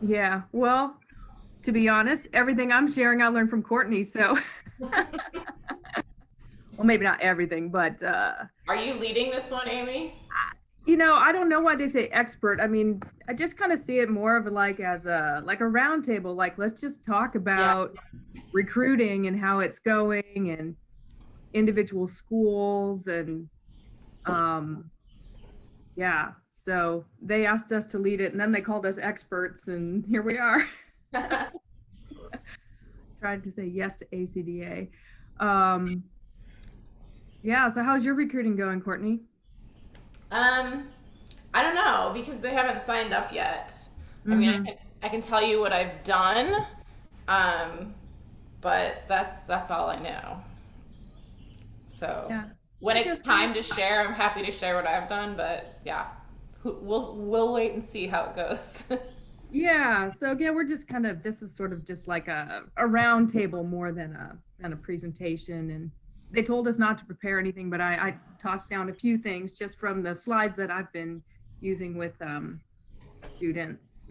Yeah. Well, to be honest, everything I'm sharing I learned from Courtney. So, well, maybe not everything, but Are you leading this one, Amy? I don't know why they say expert. I mean, I just kind of see it more of like as a round table. Like, let's just talk Yeah. about recruiting and how it's going and individual schools and um yeah. So they asked us to lead it and then they called us experts and here we are. Tried to say yes to ACDA. Um yeah, so how's your recruiting going, Courtney? um, I don't know because they haven't signed up yet. I mean, Mm-hmm. I can tell you what I've done, um, but that's all I know. So Yeah. when I it's just kind of time to share, I'm happy to share what I've done. But yeah, we'll wait and see how it goes. Yeah, so yeah, we're just kind of this is sort of just like a round table more than a presentation. And they told us not to prepare anything, but I tossed down a few things just from the slides that I've been using with students.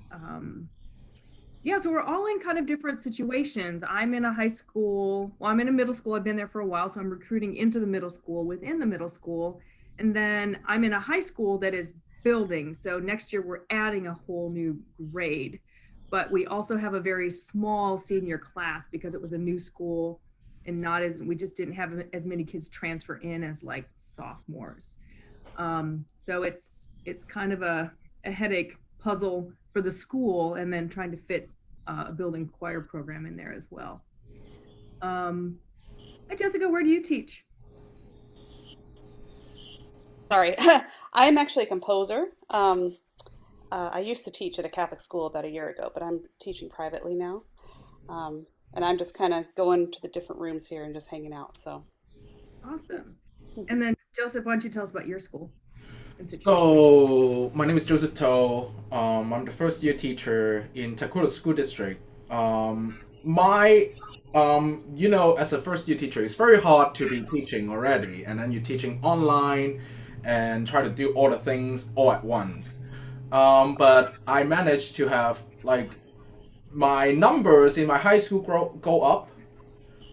Yeah, so we're all in kind of different situations. I'm in a high school, well, I'm in a middle school. I've been there for a while, so I'm recruiting into the middle school within the middle school. And then I'm in a high school that is building. So next year we're adding a whole new grade. But we also have a very small senior class because it was a new school and not as we just didn't have as many kids transfer in as like sophomores. So it's kind of a headache puzzle for the school, and then trying to fit a building choir program in there as well. Um, Hi, Jessica, where do you teach? Sorry, I'm actually a composer. I used to teach at a Catholic school about a year ago, but I'm teaching privately now. And I'm just kind of going to the different rooms here and just hanging out. So, Awesome. And then Joseph, why don't you tell us about your school and situation? So, my name is Joseph Toe. I'm the first year teacher in Takura School District. As a first year teacher, it's very hard to be teaching already, and then you're teaching online and try to do all the things all at once. But I managed to have like my numbers in my high school go up,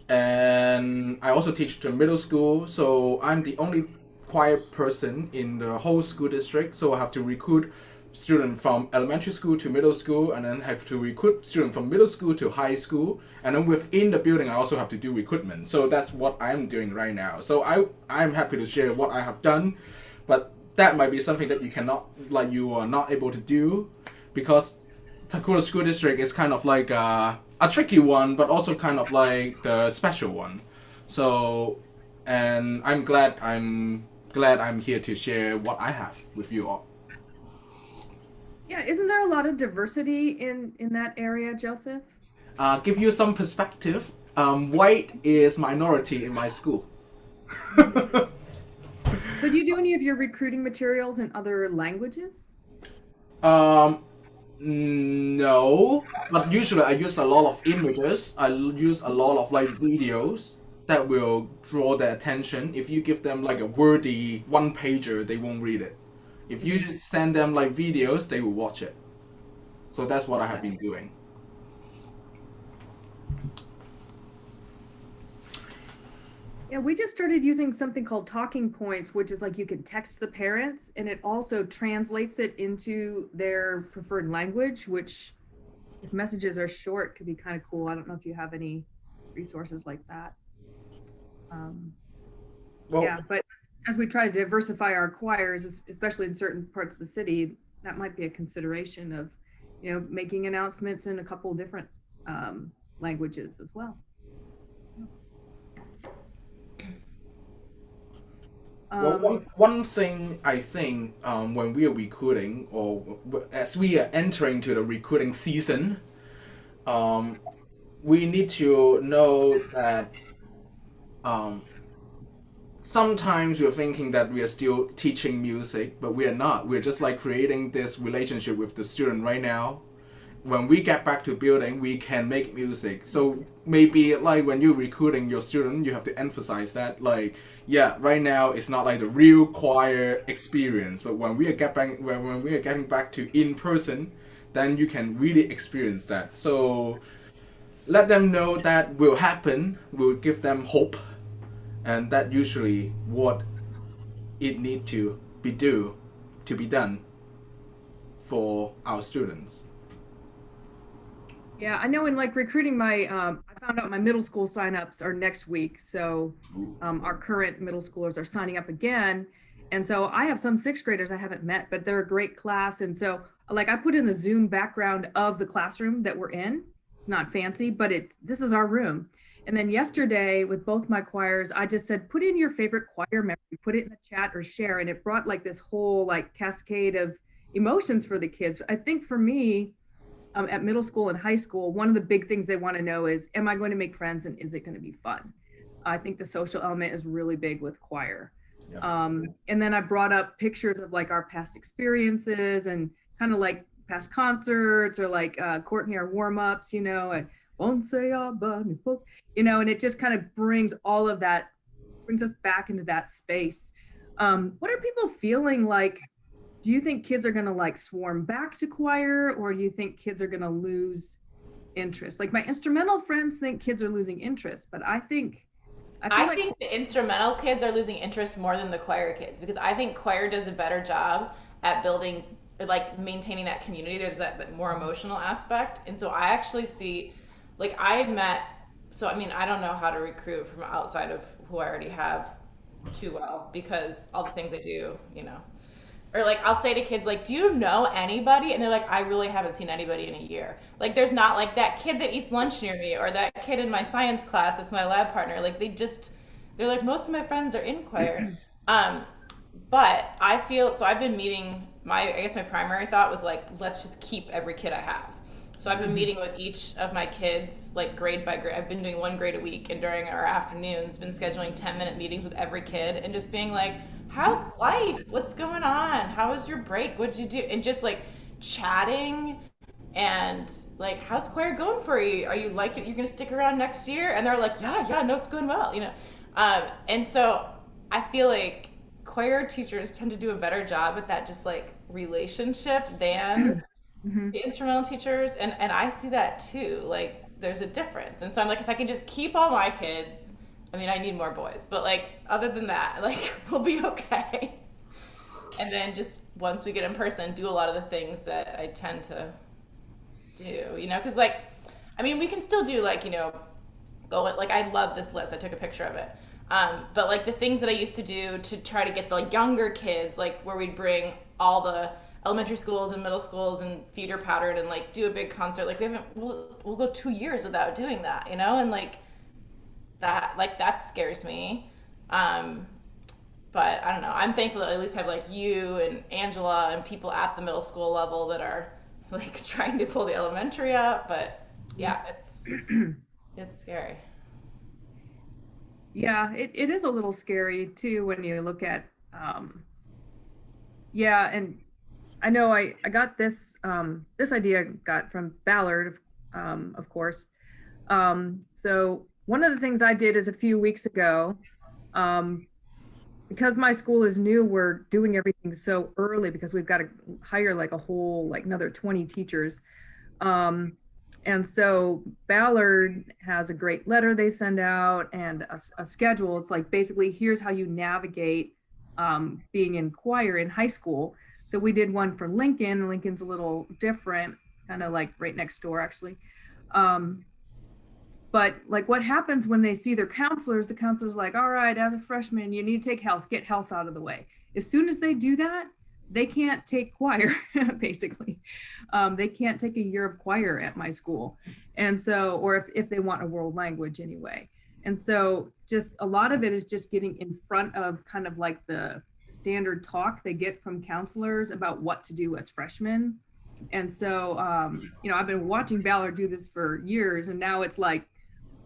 and I also teach to middle school, so I'm the only quiet person in the whole school district. So I have to recruit students from elementary school to middle school, and then have to recruit students from middle school to high school, and then within the building I also have to do recruitment. So that's what I'm doing right now. So I'm happy to share what I have done, but that might be something that you are not able to do because Takura School District is kind of like a tricky one, but also kind of like the special one. So, and I'm glad I'm here to share what I have with you all. Yeah, isn't there a lot of diversity in that area, Joseph? Give you some perspective. White is minority in my school. Mhm. So do you do any of your recruiting materials in other languages? um, no, but usually I use a lot of images. I use a lot of like videos that will draw their attention. If you give them like a wordy one pager, they won't read it. If you Mhm. send them like videos, they will watch it. So that's what I have been doing. Yeah, we just started using something called talking points, which is like you can text the parents and it also translates it into their preferred language, which if messages are short could be kind of cool. I don't know if you have any resources like that. Um, Well, yeah, but as we try to diversify our choirs, especially in certain parts of the city, that might be a consideration of, making announcements in a couple different languages as well. well, Um, one thing I think when we are recruiting or as we are entering to the recruiting season, um, we need to know that um, sometimes we're thinking that we are still teaching music, but we are not. We're just like creating this relationship with the student right now. When we get back to building, we can make music. So maybe like when you're recruiting your student, you have to emphasize that like, yeah, right now it's not like the real choir experience, but when we are getting back to in person, then you can really experience that. So let them know that will happen, will give them hope, and that usually what it need to be done for our students. Yeah, I know in like recruiting I found out my middle school signups are next week. So our current middle schoolers are signing up again. And so I have some sixth graders I haven't met, but they're a great class. And so like I put in the Zoom background of the classroom that we're in. It's not fancy, but this is our room. And then yesterday with both my choirs, I just said, put in your favorite choir memory, put it in the chat or share. And it brought like this whole like cascade of emotions for the kids. I think for me, at middle school and high school, one of the big things they want to know is, am I going to make friends and is it going to be fun? I think the social element is really big with choir. Yeah. And then I brought up pictures of like our past experiences and kind of like past concerts or like Courtney, our warm-ups, you know, and won't say you know, and it just kind of brings all of that, brings us back into that space. What are people feeling like? Do you think kids are going to like swarm back to choir, or do you think kids are going to lose interest? Like my instrumental friends think kids are losing interest, but I think the instrumental kids are losing interest more than the choir kids, because I think choir does a better job at building, like maintaining that community. There's that more emotional aspect. And so I actually see, like I don't know how to recruit from outside of who I already have too well, because all the things I do, you know. Or like I'll say to kids like, do you know anybody? And they're like, I really haven't seen anybody in a year. Like there's not like that kid that eats lunch near me, or that kid in my science class that's my lab partner. Like they're like, most of my friends are in choir. But I feel, so I've been meeting, I guess my primary thought was like, let's just keep every kid I have. So I've been meeting with each of my kids, like grade by grade. I've been doing 1 grade a week, and during our afternoons, been scheduling 10-minute meetings with every kid and just being like, how's life? What's going on? How was your break? What'd you do? And just like chatting and like, how's choir going for you? Are you liking it? You're going to stick around next year? And they're like, yeah, no, it's going well, you know? And so I feel like choir teachers tend to do a better job at that just like relationship than the instrumental teachers. And I see that too. Like there's a difference. And so I'm like, if I can just keep all my kids, I mean, I need more boys, but like, other than that, like, we'll be okay. And then just once we get in person, do a lot of the things that I tend to do, you know, cause like, I mean, we can still do like, you know, like, I love this list. I took a picture of it. But like the things that I used to do to try to get the younger kids, like where we'd bring all the elementary schools and middle schools and feeder pattern and like do a big concert. Like we'll go 2 years without doing that, you know? And like, that scares me. But I don't know. I'm thankful that I at least have like you and Angela and people at the middle school level that are like trying to pull the elementary up. But yeah, it's scary. Yeah, it is a little scary too when you look at and I know I got this idea got from Ballard of course. So one of the things I did is a few weeks ago, because my school is new, we're doing everything so early because we've got to hire like a whole, like another 20 teachers. And so Ballard has a great letter they send out and a schedule. It's like, basically, here's how you navigate being in choir in high school. So we did one for Lincoln. Lincoln's a little different, kind of like right next door, actually. But like what happens when they see their counselors, the counselor's like, all right, as a freshman, you need to take health, get health out of the way. As soon as they do that, they can't take choir, basically. They can't take a year of choir at my school. And so, or if they want a world language anyway. And so just a lot of it is just getting in front of kind of like the standard talk they get from counselors about what to do as freshmen. And so, you know, I've been watching Ballard do this for years, and now it's like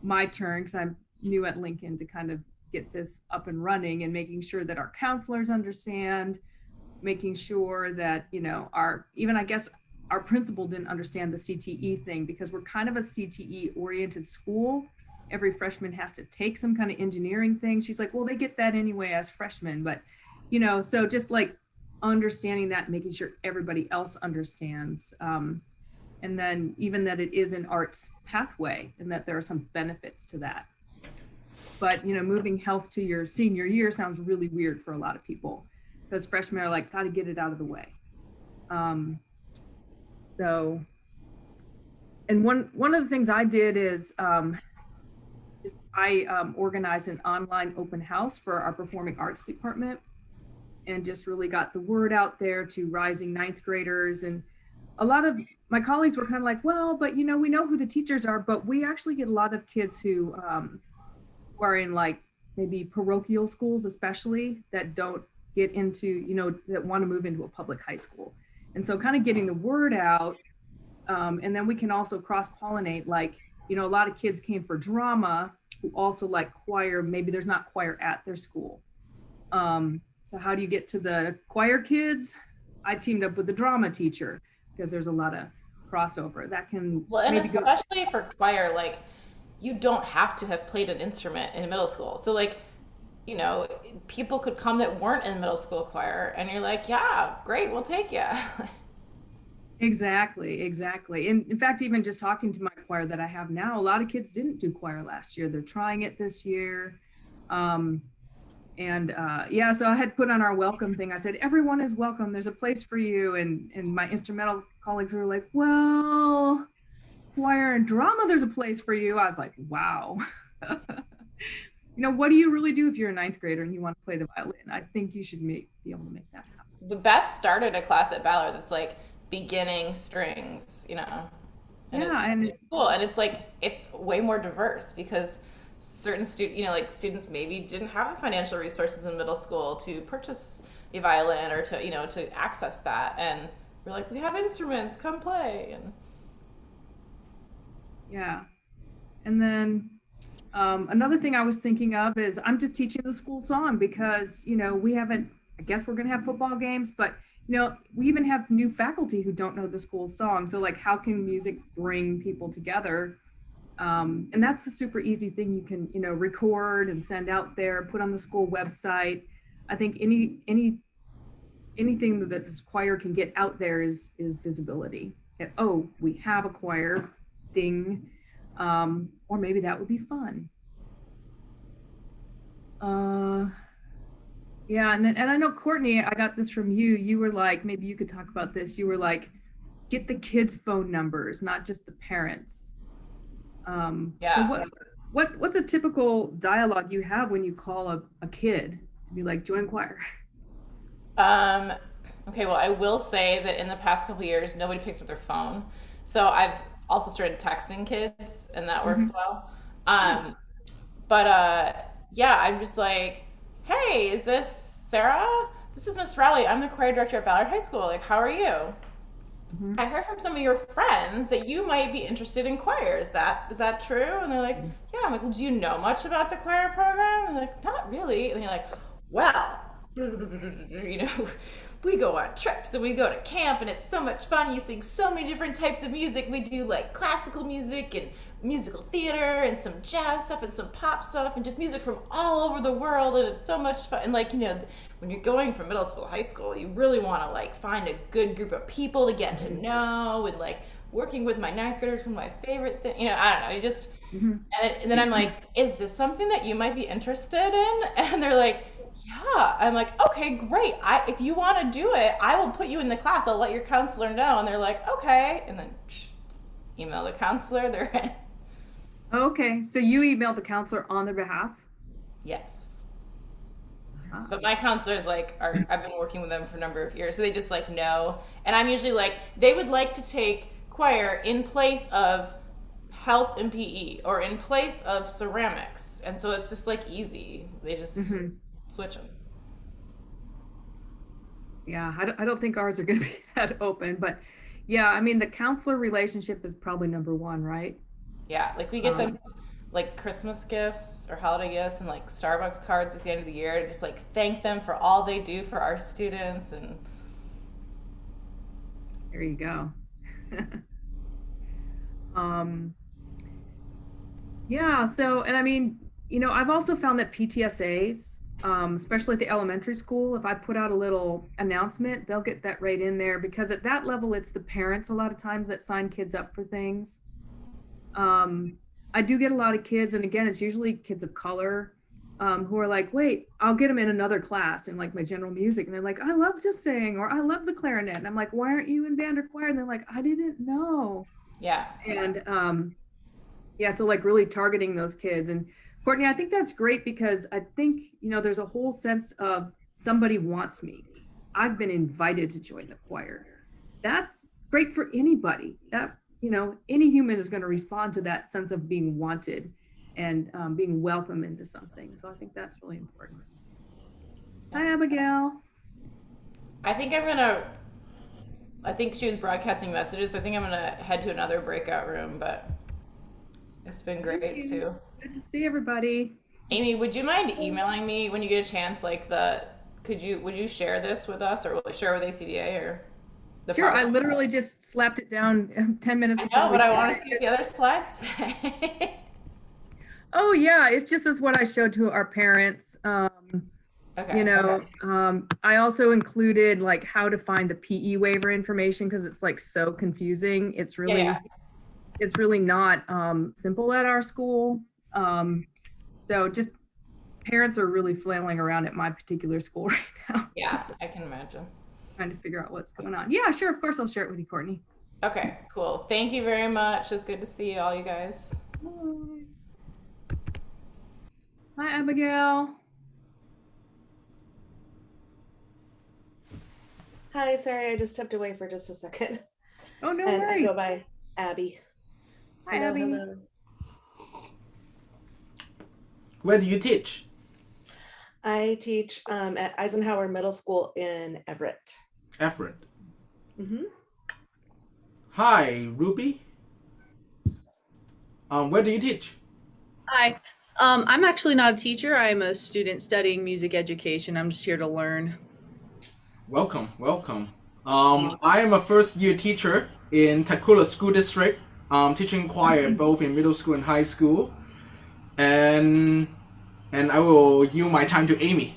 my turn, because I'm new at Lincoln, to kind of get this up and running and making sure that our counselors understand, making sure that, you know, I guess our principal didn't understand the CTE thing, because we're kind of a CTE oriented school. Every freshman has to take some kind of engineering thing. She's like, well, they get that anyway as freshmen, but, you know, so just like understanding that, making sure everybody else understands. And then even that it is an arts pathway and that there are some benefits to that. But, moving health to your senior year sounds really weird for a lot of people because freshmen are like, got to get it out of the way. And one of the things I did is I organized an online open house for our performing arts department and just really got the word out there to rising ninth graders. And a lot of my colleagues were kind of like, well, but we know who the teachers are, but we actually get a lot of kids who are in like maybe parochial schools, especially that don't get into, that want to move into a public high school. And so kind of getting the word out. And then we can also cross-pollinate, like, a lot of kids came for drama who also like choir. Maybe there's not choir at their school. So how do you get to the choir kids? I teamed up with the drama teacher because there's a lot of crossover that can. Well, and especially for choir, like you don't have to have played an instrument in middle school. So like, people could come that weren't in middle school choir and you're like, yeah, great, we'll take you. Exactly. And in fact, even just talking to my choir that I have now, a lot of kids didn't do choir last year. They're trying it this year. So I had put on our welcome thing. I said, everyone is welcome. There's a place for you. And my instrumental colleagues were like, well, choir and drama, there's a place for you. I was like, wow. What do you really do if you're a ninth grader and you want to play the violin? I think you should be able to make that happen. But Beth started a class at Ballard that's like beginning strings, and it's cool. And it's like, it's way more diverse because certain students maybe didn't have the financial resources in middle school to purchase a violin or to access that. And we're like, we have instruments, come play. And yeah. And then another thing I was thinking of is I'm just teaching the school song because, we haven't, I guess we're going to have football games, but, we even have new faculty who don't know the school song. So like, how can music bring people together? And that's the super easy thing you can, record and send out there, put on the school website. I think anything that this choir can get out there is visibility. And, oh, we have a choir, ding. Or maybe that would be fun. Yeah, and I know Courtney, I got this from you. You were like, maybe you could talk about this. You were like, get the kids' phone numbers, not just the parents. Yeah. So what's a typical dialogue you have when you call a kid to be like, join choir? Okay, well, I will say that in the past couple of years, nobody picks up their phone. So I've also started texting kids, and that works well. Yeah, I'm just like, hey, is this Sarah? This is Miss Rowley. I'm the choir director at Ballard High School. Like, how are you? I heard from some of your friends that you might be interested in choir. Is that true? And they're like, yeah. I'm like, well, do you know much about the choir program? And they're like, not really. And you're like, well, we go on trips and we go to camp and it's so much fun. You sing so many different types of music. We do like classical music and musical theater and some jazz stuff and some pop stuff and just music from all over the world, and it's so much fun. And like, when you're going from middle school, high school, you really want to like find a good group of people to get to know, and like working with my ninth graders was my favorite thing. I don't know, you just and then I'm like, is this something that you might be interested in? And they're like, yeah. I'm like, okay, great. If you want to do it, I will put you in the class. I'll let your counselor know. And they're like, okay. And then email the counselor. They're in. Okay, so you emailed the counselor on their behalf? Yes. But my counselors I've been working with them for a number of years, so they just like know. And I'm usually like, they would like to take choir in place of health and PE or in place of ceramics. And so it's just like easy. They just switch them. Yeah, I don't think ours are going to be that open, but yeah, I mean, the counselor relationship is probably number one, right? Yeah, like we get them like Christmas gifts or holiday gifts and like Starbucks cards at the end of the year to just like thank them for all they do for our students. And there you go. Yeah, so, and I mean, I've also found that PTSAs especially at the elementary school. If I put out a little announcement, they'll get that right in there, because at that level, it's the parents a lot of times that sign kids up for things. I do get a lot of kids, and again, it's usually kids of color, who are like, wait, I'll get them in another class in like my general music. And they're like, I love to sing, or I love the clarinet. And I'm like, why aren't you in band or choir? And they're like, I didn't know. Yeah. And yeah, so like really targeting those kids. And Courtney, I think that's great, because I think, there's a whole sense of somebody wants me. I've been invited to join the choir. That's great for anybody. That, any human is going to respond to that sense of being wanted and being welcome into something. So I think that's really important. Hi, Abigail. I think she was broadcasting messages, so I think I'm gonna head to another breakout room, but it's been great too. Good to see everybody. Amy, would you mind emailing me when you get a chance, like would you share this with us, or share with ACDA, or the Sure, I PowerPoint? literally just slapped it down 10 minutes I before know, we but I want to started. see what the other slides say. Oh yeah, it's just as what I showed to our parents. Okay. I also included like how to find the PE waiver information, because it's like so confusing. It's really Yeah. it's really not simple at our school. So just parents are really flailing around at my particular school right now, Yeah, I can imagine. trying to figure out what's going on. Yeah, sure, of course I'll share it with you, Courtney. Okay, cool. Thank you very much. It's good to see all you guys. Hi, Abigail. Hi, sorry, I just stepped away for just a second. Oh, no And I worries. go by Abby. Hi, Abby. Hello. Where do you teach? I teach at Eisenhower Middle School in Everett. Everett. Mm-hmm. Hi, Ruby. Where do you teach? Hi. I'm actually not a teacher. I'm a student studying music education. I'm just here to learn. Welcome, welcome. I am a first-year teacher in Takula School District, teaching choir both in middle school and high school, and I will yield my time to Amy.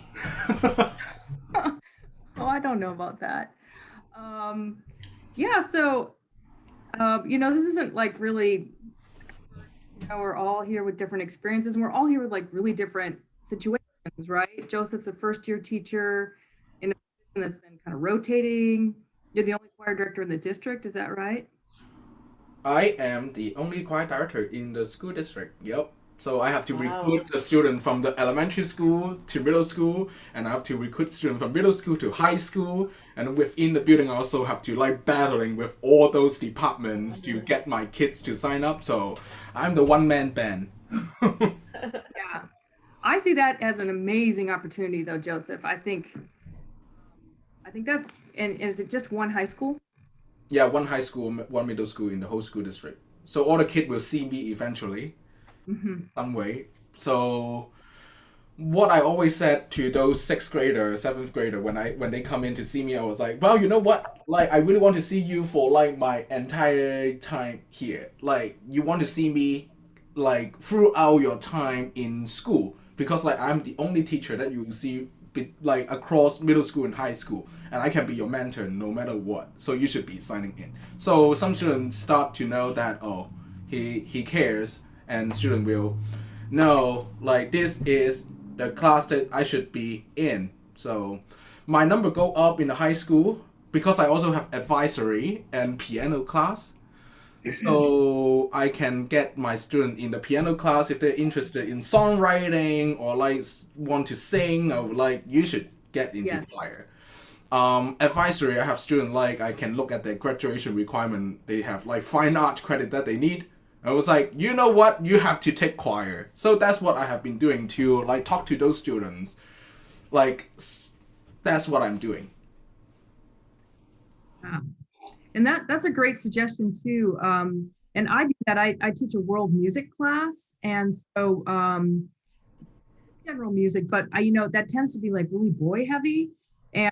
Oh, I don't know about that. Yeah, so this isn't like really, we're all here with different experiences, and we're all here with like really different situations, right? Joseph's a first-year teacher in a position that's been kind of rotating. You're the only choir director in the district, is that right? I am the only choir director in the school district. Yep. So I have to Wow. recruit the student from the elementary school to middle school, and I have to recruit students from middle school to high school, and within the building I also have to like battling with all those departments to get my kids to sign up. So I'm the one-man band. Yeah. I see that as an amazing opportunity though, Joseph. I think that's, and is it just one high school? Yeah, one high school, one middle school in the whole school district. So all the kids will see me eventually, some way. So what I always said to those sixth grader, seventh grader when they come in to see me, I was like, well, you know what? Like, I really want to see you for like my entire time here. Like, you want to see me like throughout your time in school, because like I'm the only teacher that you will see like across middle school and high school, and I can be your mentor no matter what. So you should be signing in. So some students start to know that, oh, he cares, and student will know like this is the class that I should be in. So my number go up in the high school because I also have advisory and piano class. So I can get my student in the piano class if they're interested in songwriting or like want to sing, or like you should get into Yes. choir. Advisory, I have students like I can look at their graduation requirement. They have like fine art credit that they need. I was like, you know what? You have to take choir. So that's what I have been doing to like talk to those students. Like that's what I'm doing. Wow. And that's a great suggestion too. And I do that. I teach a world music class, and so general music, but that tends to be like really boy heavy. And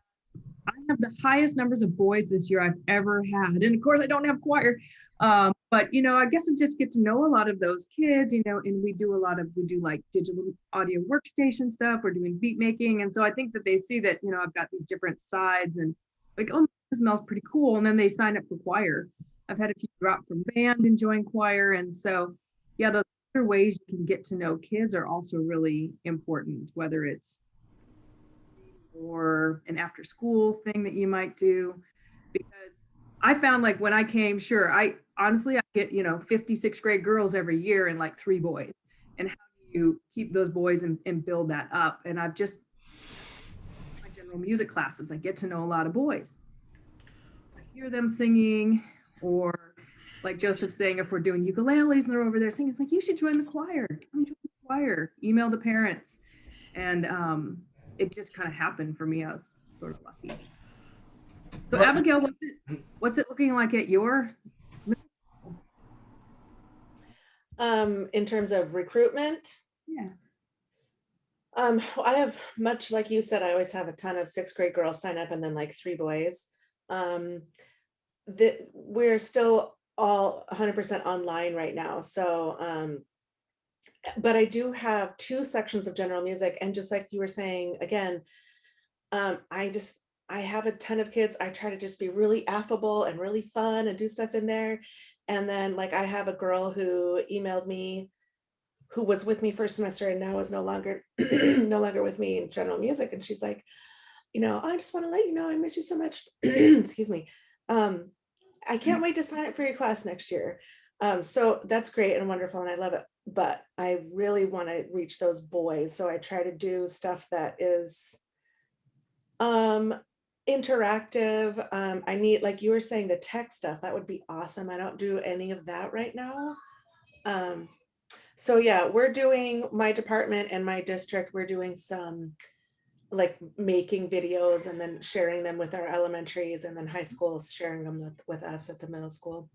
I have the highest numbers of boys this year I've ever had. And of course, I don't have choir, but But, I guess I just get to know a lot of those kids, and we do like digital audio workstation stuff. We're doing beat making. And so I think that they see that, I've got these different sides and like, oh, this smells pretty cool. And then they sign up for choir. I've had a few drop from band and join choir. And so, yeah, those other ways you can get to know kids are also really important, whether it's or an after school thing that you might do. Because I found like when I came, sure, I get, 50 sixth grade girls every year and like 3 boys. And how do you keep those boys and build that up? And I've just, my general music classes, I get to know a lot of boys. I hear them singing, or like Joseph's saying, if we're doing ukuleles and they're over there singing, it's like, you should join the choir. Come join the choir. Email the parents. And it just kind of happened for me. I was sort of lucky. So Abigail, what's it looking like at your? In terms of recruitment? Yeah. I have, much like you said, I always have a ton of 6th grade girls sign up and then like 3 boys. We're still all 100% online right now. So, but I do have 2 sections of general music. And just like you were saying, again, I have a ton of kids. I try to just be really affable and really fun and do stuff in there. And then like I have a girl who emailed me, who was with me first semester and now is no longer with me in general music. And she's like, I just want to let you know I miss you so much. Excuse me. I can't wait to sign up for your class next year. So that's great and wonderful and I love it. But I really want to reach those boys. So I try to do stuff that is interactive. I need, like you were saying, the tech stuff. That would be awesome. I don't do any of that right now. So yeah, we're doing, my department and my district, we're doing some like making videos and then sharing them with our elementaries, and then high schools sharing them with us at the middle school.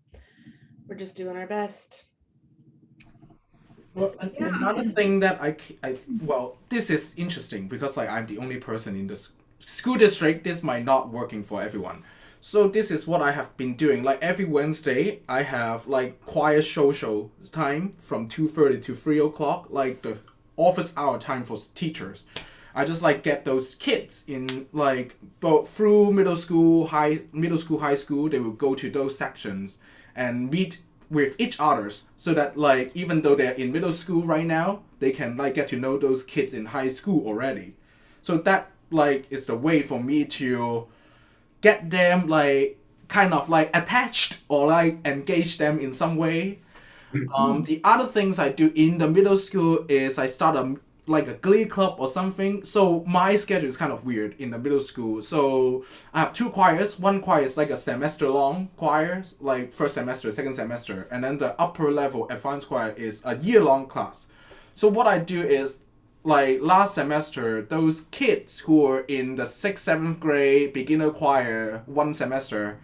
We're just doing our best. Well, another thing that well, this is interesting because like I'm the only person in the school district. This might not working for everyone. So this is what I have been doing. Like every Wednesday, I have like choir social time from 2:30 to 3 o'clock, like the office hour time for teachers. I just like get those kids in like both through middle school, high school. They will go to those sections and meet with each others, so that like even though they're in middle school right now, they can like get to know those kids in high school already. So that like is the way for me to get them like kind of like attached or like engage them in some way. The other things I do in the middle school is I start like a glee club or something. So my schedule is kind of weird in the middle school. So I have 2 choirs. One choir is like a semester long choir, like first semester, second semester. And then the upper level advanced choir is a year-long class. So what I do is, like last semester, those kids who were in the 6th, 7th grade beginner choir one semester,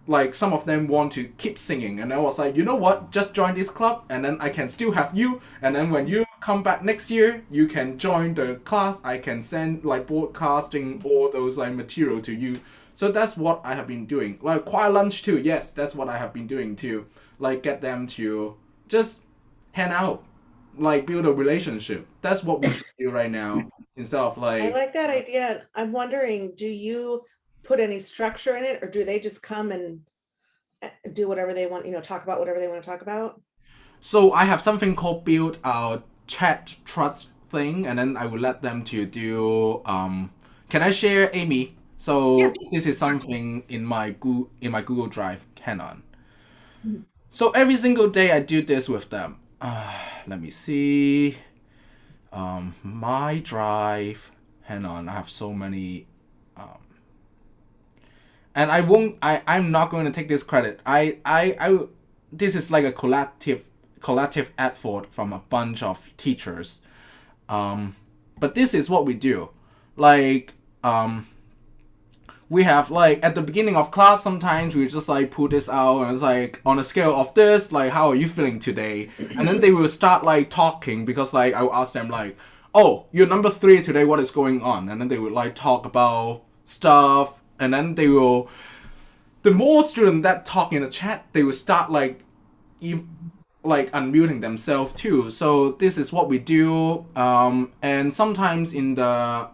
like some of them want to keep singing, and I was like, you know what, just join this club and then I can still have you, and then when you come back next year you can join the class. I can send like broadcasting all those like material to you. So that's what I have been doing. Like choir lunch too, yes, that's what I have been doing too, like get them to just hang out, like build a relationship. That's what we should do right now instead of like. I like that idea. I'm wondering, do you put any structure in it, or do they just come and do whatever they want, talk about whatever they want to talk about? So I have something called build our chat trust thing, and then I will let them to do. Can I share, Amy? So Yeah. this is something in my Google Drive. Hang on. So every single day I do this with them. Let me see. My drive. Hang on, I have so many. And I'm not going to take this credit. This is like a collective effort from a bunch of teachers. But this is what we do. Like, we have like at the beginning of class, sometimes we just like put this out and it's like on a scale of this, like how are you feeling today? And then they will start like talking, because like I will ask them like, oh, you're number 3 today, what is going on? And then they would like talk about stuff. And then they will, the more students that talk in the chat, they will start like like unmuting themselves too. So this is what we do. And sometimes in the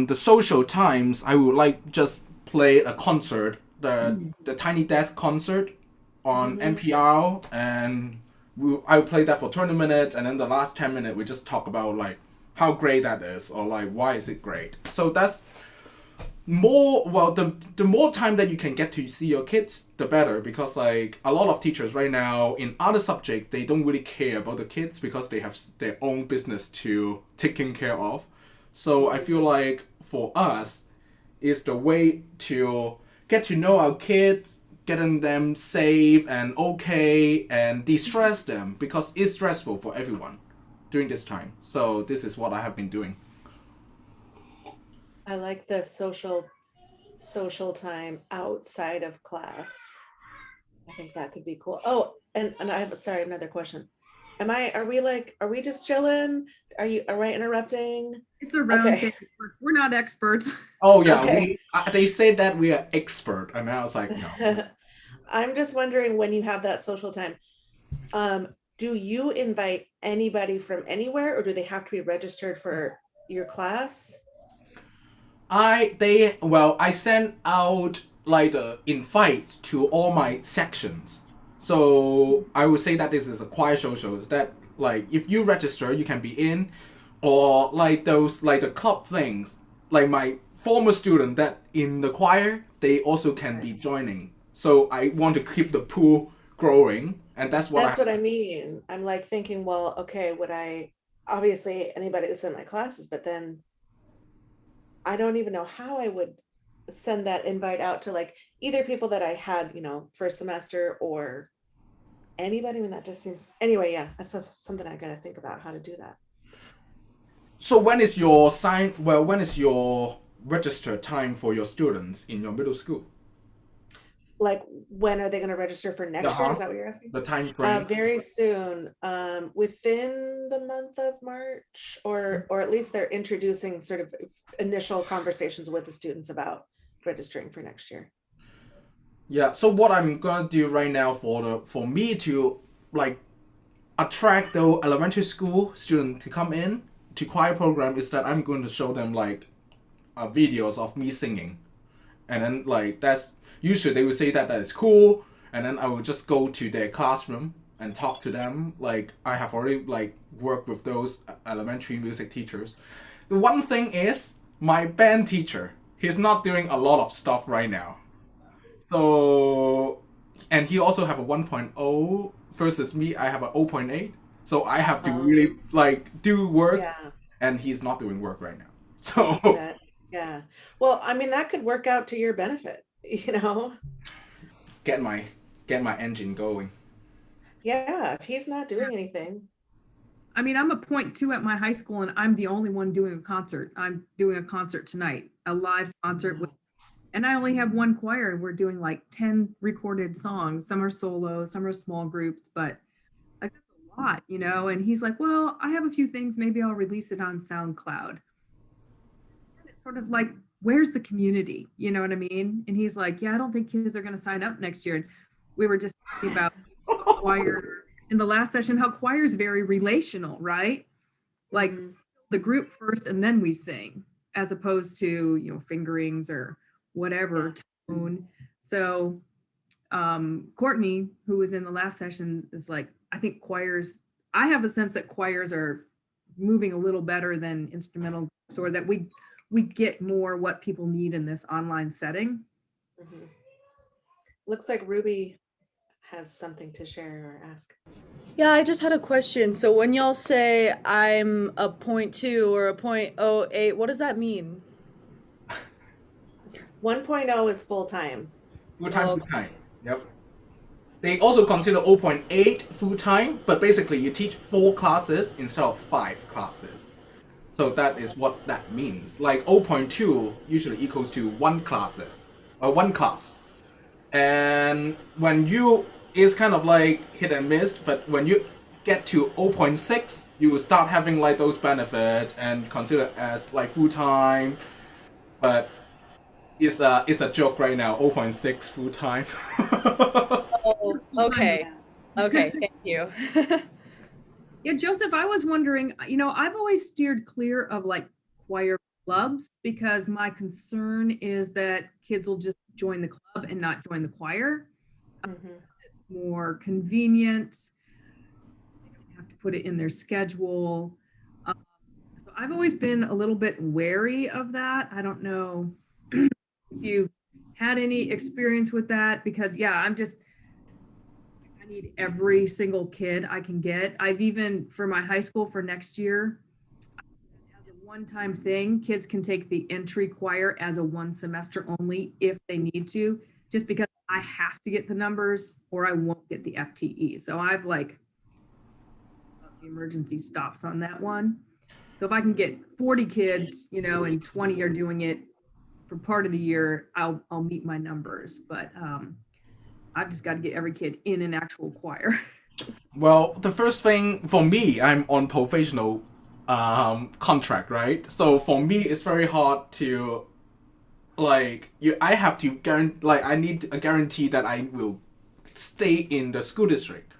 the social times, I would like just play a concert, the Tiny Desk concert on Mhm. NPR, and I would play that for 20 minutes, and then the last 10 minutes we just talk about like how great that is, or like why is it great. So that's more, well, the more time that you can get to see your kids, the better, because like a lot of teachers right now in other subjects, they don't really care about the kids because they have their own business to taking care of. So I feel like for us is the way to get to know our kids, getting them safe and okay, and de-stress them, because it's stressful for everyone during this time. So this is what I have been doing. I like the social time outside of class. I think that could be cool. Oh, and I have, sorry, another question. Are we just chilling? Are we interrupting? It's a round Okay. table. We're not experts. Oh yeah, Okay. they say that we are expert, and I was like, no. I'm just wondering, when you have that social time, do you invite anybody from anywhere, or do they have to be registered for your class? I sent out like the invite to all my sections. So I would say that this is a choir social. Is that like if you register, you can be in, or like those like the club things. Like my former student that in the choir, they also can be joining. So I want to keep the pool growing, and that's what That's I. what I mean. I'm like thinking, well, okay, would I, obviously anybody that's in my classes, but then I don't even know how I would send that invite out to like either people that I had, first semester, or anybody. I mean, that just seems, anyway, yeah, that's something I gotta think about how to do that. So when is your sign? Well, when is your register time for your students in your middle school? Like, when are they gonna register for The next year? Is huh? that what you're asking? The time frame. Very soon, within the month of March, or at least they're introducing sort of initial conversations with the students about registering for next year. Yeah. So what I'm gonna do right now for me to like attract the elementary school student to come in to choir program is that I'm going to show them like videos of me singing, and then like that's usually they would say that that is cool, and then I will just go to their classroom and talk to them. Like I have already like worked with those elementary music teachers. The one thing is my band teacher. He's not doing a lot of stuff right now. So, and he also have a 1.0 versus me. I have a 0.8. So I have to Um, really like do work, yeah, and he's not doing work right now. that's So that. Yeah. Well, I mean, that could work out to your benefit, you know? get my get my engine going. Yeah, if he's not doing anything. I mean, I'm a point two at my high school, and I'm the only one doing a concert. I'm doing a concert tonight, a live concert with, and I only have one choir, and we're doing like 10 recorded songs. Some are solo, some are small groups, but like that's a lot, you know? And he's like, well, I have a few things. Maybe I'll release it on SoundCloud. And it's sort of like, where's the community? You know what I mean? And he's like, yeah, I don't think kids are going to sign up next year. And we were just talking about how choir in the last session, how choir is very relational, right? Like Mhm. the group first and then we sing, as opposed to, fingerings or Yeah. whatever tone. So Courtney, who was in the last session, is like, I think choirs, I have a sense that choirs are moving a little better than instrumental groups, or that we get more what people need in this online setting. Mhm. Looks like Ruby has something to share or ask. Yeah, I just had a question. So when y'all say I'm a point two or a point oh eight, what does that mean? 1.0 is full time. Full time, Oh, full time. Yep. They also consider 0.8 full time, but basically you teach 4 classes instead of 5 classes. So that is what that means. Like 0.2 usually equals to 1 classes or 1 class. And when you is kind of like hit and miss, but when you get to zero point 0.6, you will start having like those benefits and consider as like full time. But It's a joke right now. 0.6 full time. Oh, okay. Okay, thank you. Yeah, Joseph, I was wondering, I've always steered clear of like choir clubs because my concern is that kids will just join the club and not join the choir. Mhm. More convenient. They don't have to put it in their schedule. Um, so I've always been a little bit wary of that. I don't know if you've had any experience with that because, yeah, I need every single kid I can get. I've even, for my high school for next year, as a one-time thing, kids can take the entry choir as a one semester only if they need to, just because I have to get the numbers or I won't get the FTE. So I've like the emergency stops on that one. So if I can get 40 kids, and 20 are doing it for part of the year, I'll meet my numbers. But I've just got to get every kid in an actual choir. Well, the first thing for me, I'm on professional contract, right? So for me, it's very hard to like you. I have to guarantee, like I need a guarantee that I will stay in the school district.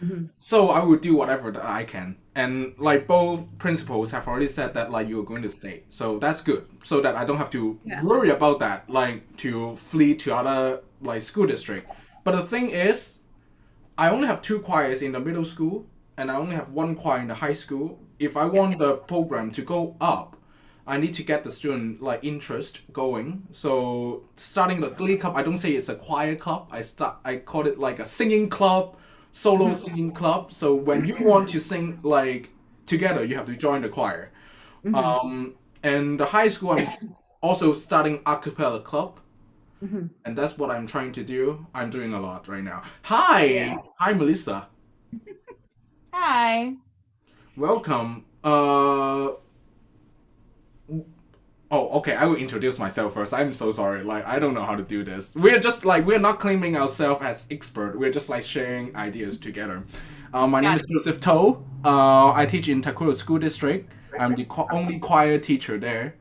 Mhm. So I will do whatever that I can. And like both principals have already said that like you're going to stay. So that's good. So that I don't have to Yeah. worry about that, like to flee to other like school district. But the thing is, I only have two choirs in the middle school and I only have one choir in the high school. If I want the program to go up, I need to get the student like interest going. So starting the glee club, I don't say it's a choir club. I call it like a singing club, solo singing club. So when you want to sing like together, you have to join the choir. Mhm. And the high school, I'm also starting a cappella club, Mhm. and that's what I'm trying to do. I'm doing a lot right now. Hi, hi, Melissa. Hi. Welcome. Oh, okay. I will introduce myself first. I'm so sorry. Like, I don't know how to do this. We're just like we're not claiming ourselves as expert. We're just like sharing ideas together. My name is Joseph Toe. I teach in Takuro School District. I'm the only choir teacher there.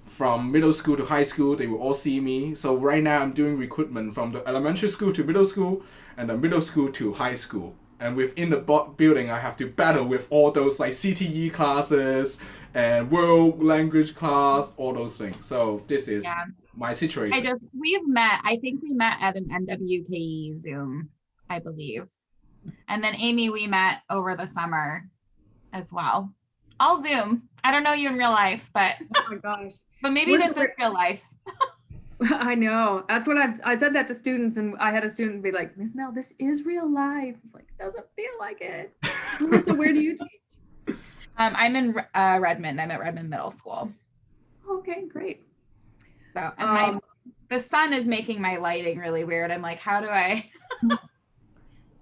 From middle school to high school, they will all see me. So right now, I'm doing recruitment from the elementary school to middle school, and the middle school to high school. And within the building, I have to battle with all those like CTE classes and world language class, all those things. So this is Yeah. my situation. We've met, I think we met at an NWKE Zoom, I believe. And then Amy, we met over the summer as well. All Zoom. I don't know you in real life, but Oh my gosh. maybe We're this so is real life. I know. That's what I said that to students, and I had a student be like, Miss Mel, this is real life. I'm like, it doesn't feel like it. So where do you teach? I'm in Redmond. I'm at Redmond Middle School. Okay, great. So, and the sun is making my lighting really weird. I'm like, how do I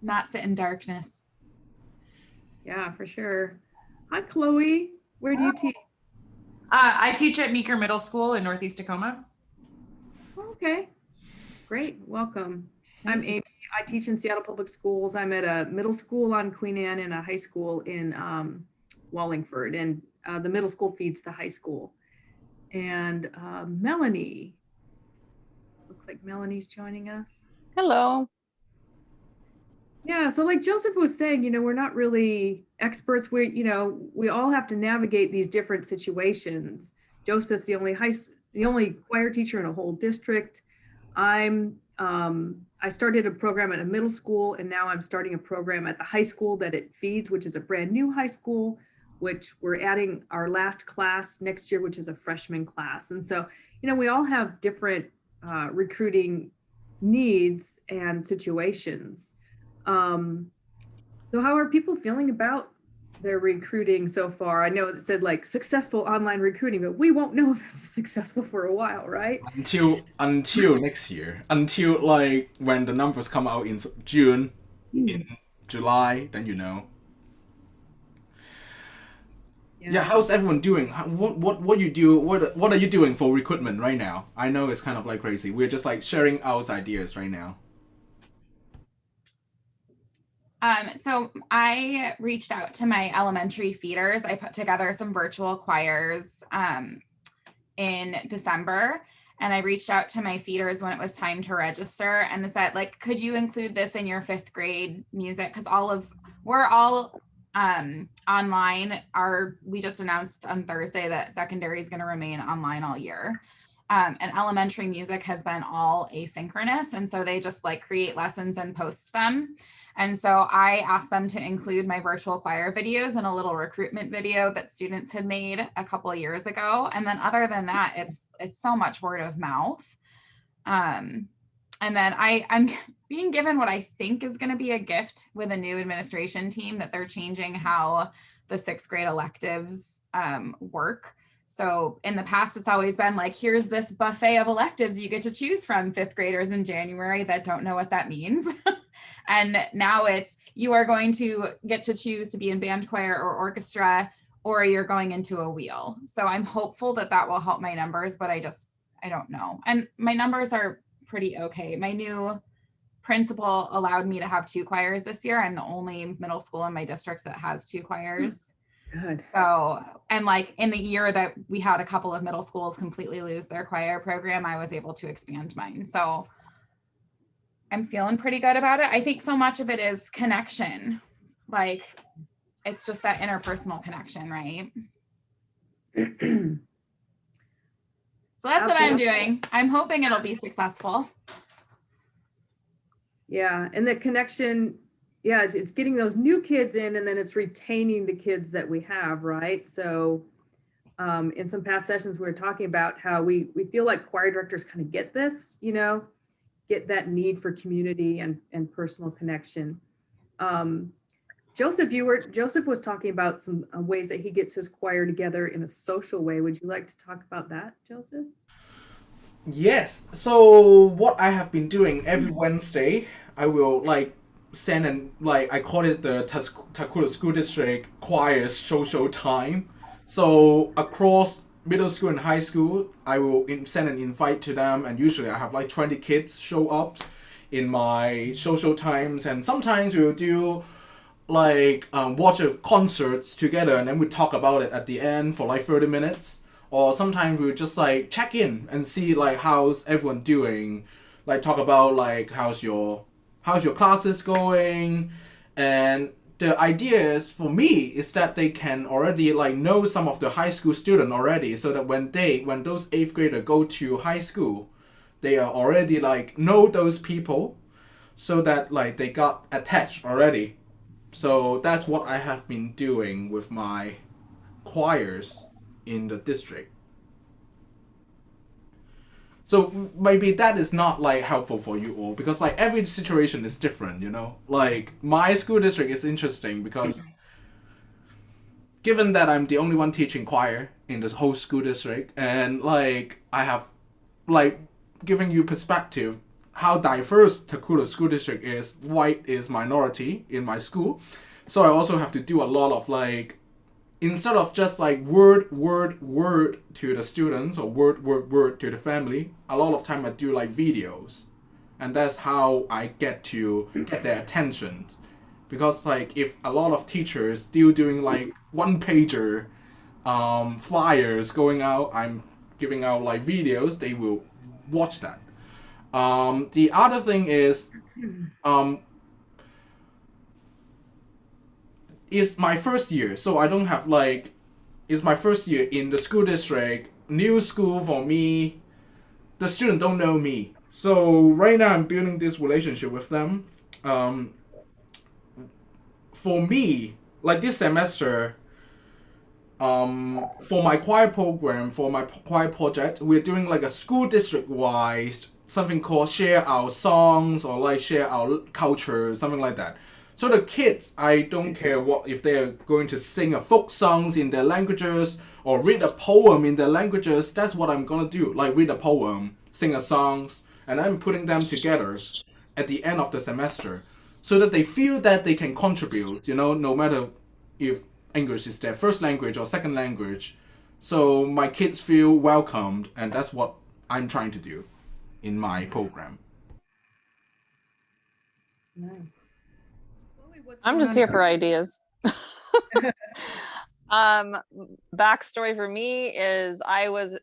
not sit in darkness? Yeah, for sure. Hi, Chloe. Where do you teach? I teach at Meeker Middle School in Northeast Tacoma. Okay, great. Welcome. I'm Amy. I teach in Seattle Public Schools. I'm at a middle school on Queen Anne and a high school in Wallingford, and the middle school feeds the high school. And Melanie, looks like Melanie's joining us. Hello. Yeah, so like Joseph was saying, we're not really experts. We all have to navigate these different situations. Joseph's the only choir teacher in a whole district. I started a program at a middle school, and now I'm starting a program at the high school that it feeds, which is a brand new high school, which we're adding our last class next year, which is a freshman class. And so, we all have different recruiting needs and situations. So how are people feeling about their recruiting so far? I know it said like successful online recruiting, but we won't know if this is successful for a while, right? Until next year, until like when the numbers come out in June, in July, then you know. Yeah, how's everyone doing? What you do? What are you doing for recruitment right now? I know it's kind of like crazy. We're just like sharing out ideas right now. So I reached out to my elementary feeders. I put together some virtual choirs in December, And I reached out to my feeders when it was time to register and said, like, could you include this in your 5th grade music? Because we're all online. We just announced on Thursday that secondary is going to remain online all year. And elementary music has been all asynchronous. And so they just like create lessons and post them. And so I asked them to include my virtual choir videos and a little recruitment video that students had made a couple of years ago. And then other than that, it's so much word of mouth. And then I'm being given what I think is going to be a gift with a new administration team, that they're changing how the 6th grade electives work. So in the past, it's always been like, here's this buffet of electives you get to choose from, 5th graders in January that don't know what that means. And now it's, you are going to get to choose to be in band, choir, or orchestra, or you're going into a wheel. So I'm hopeful that that will help my numbers, but I don't know. And my numbers are pretty okay. My new principal allowed me to have 2 choirs this year. I'm the only middle school in my district that has 2 choirs. Good. So, and like in the year that we had a couple of middle schools completely lose their choir program, I was able to expand mine. So I'm feeling pretty good about it. I think so much of it is connection. Like, it's just that interpersonal connection, right? So that's what I'm doing. I'm hoping it'll be successful. Yeah, and the connection, yeah, it's getting those new kids in, and then it's retaining the kids that we have, right? So in some past sessions, we were talking about how we feel like choir directors kind of get this, get that need for community and personal connection. Joseph was talking about some ways that he gets his choir together in a social way. Would you like to talk about that, Joseph? Yes. So what I have been doing every Wednesday, I will send I call it the Takula School District Choir's social time. So across middle school and high school, I will send an invite to them, and usually I have 20 kids show up in my social times, and sometimes we will do watch a concerts together, and then we talk about it at the end for 30 minutes. Or sometimes we'll just check in and see how's everyone doing, talk about how's your classes going. And the idea is, for me, is that they can already know some of the high school student already, so that when those 8th graders go to high school, they are already know those people, so that they got attached already. So that's what I have been doing with my choirs in the district. So maybe that is not helpful for you all, because every situation is different, my school district is interesting because given that I'm the only one teaching choir in this whole school district, and I have giving you perspective how diverse Takula School District is. White is minority in my school, so I also have to do a lot of instead of just word to the students, or word to the family, a lot of time I do videos, and that's how I get their attention. Because if a lot of teachers still doing one pager flyers going out, I'm giving out videos, they will watch that. The other thing is it's my first year, so I don't have it's my first year in the school district, new school for me. The students don't know me, so right now I'm building this relationship with them. For me, this semester, for my choir program, for my choir project, we're doing a school district wise something called share our songs, or share our culture, something like that. So the kids, I don't care if they're going to sing a folk songs in their languages or read a poem in their languages. That's what I'm gonna do. Read a poem, sing a songs, and I'm putting them together at the end of the semester, so that they feel that they can contribute. No matter if English is their first language or second language. So my kids feel welcomed, and that's what I'm trying to do in my program. Nice. Chloe, what's I'm going just on? here for ideas. Backstory for me is I was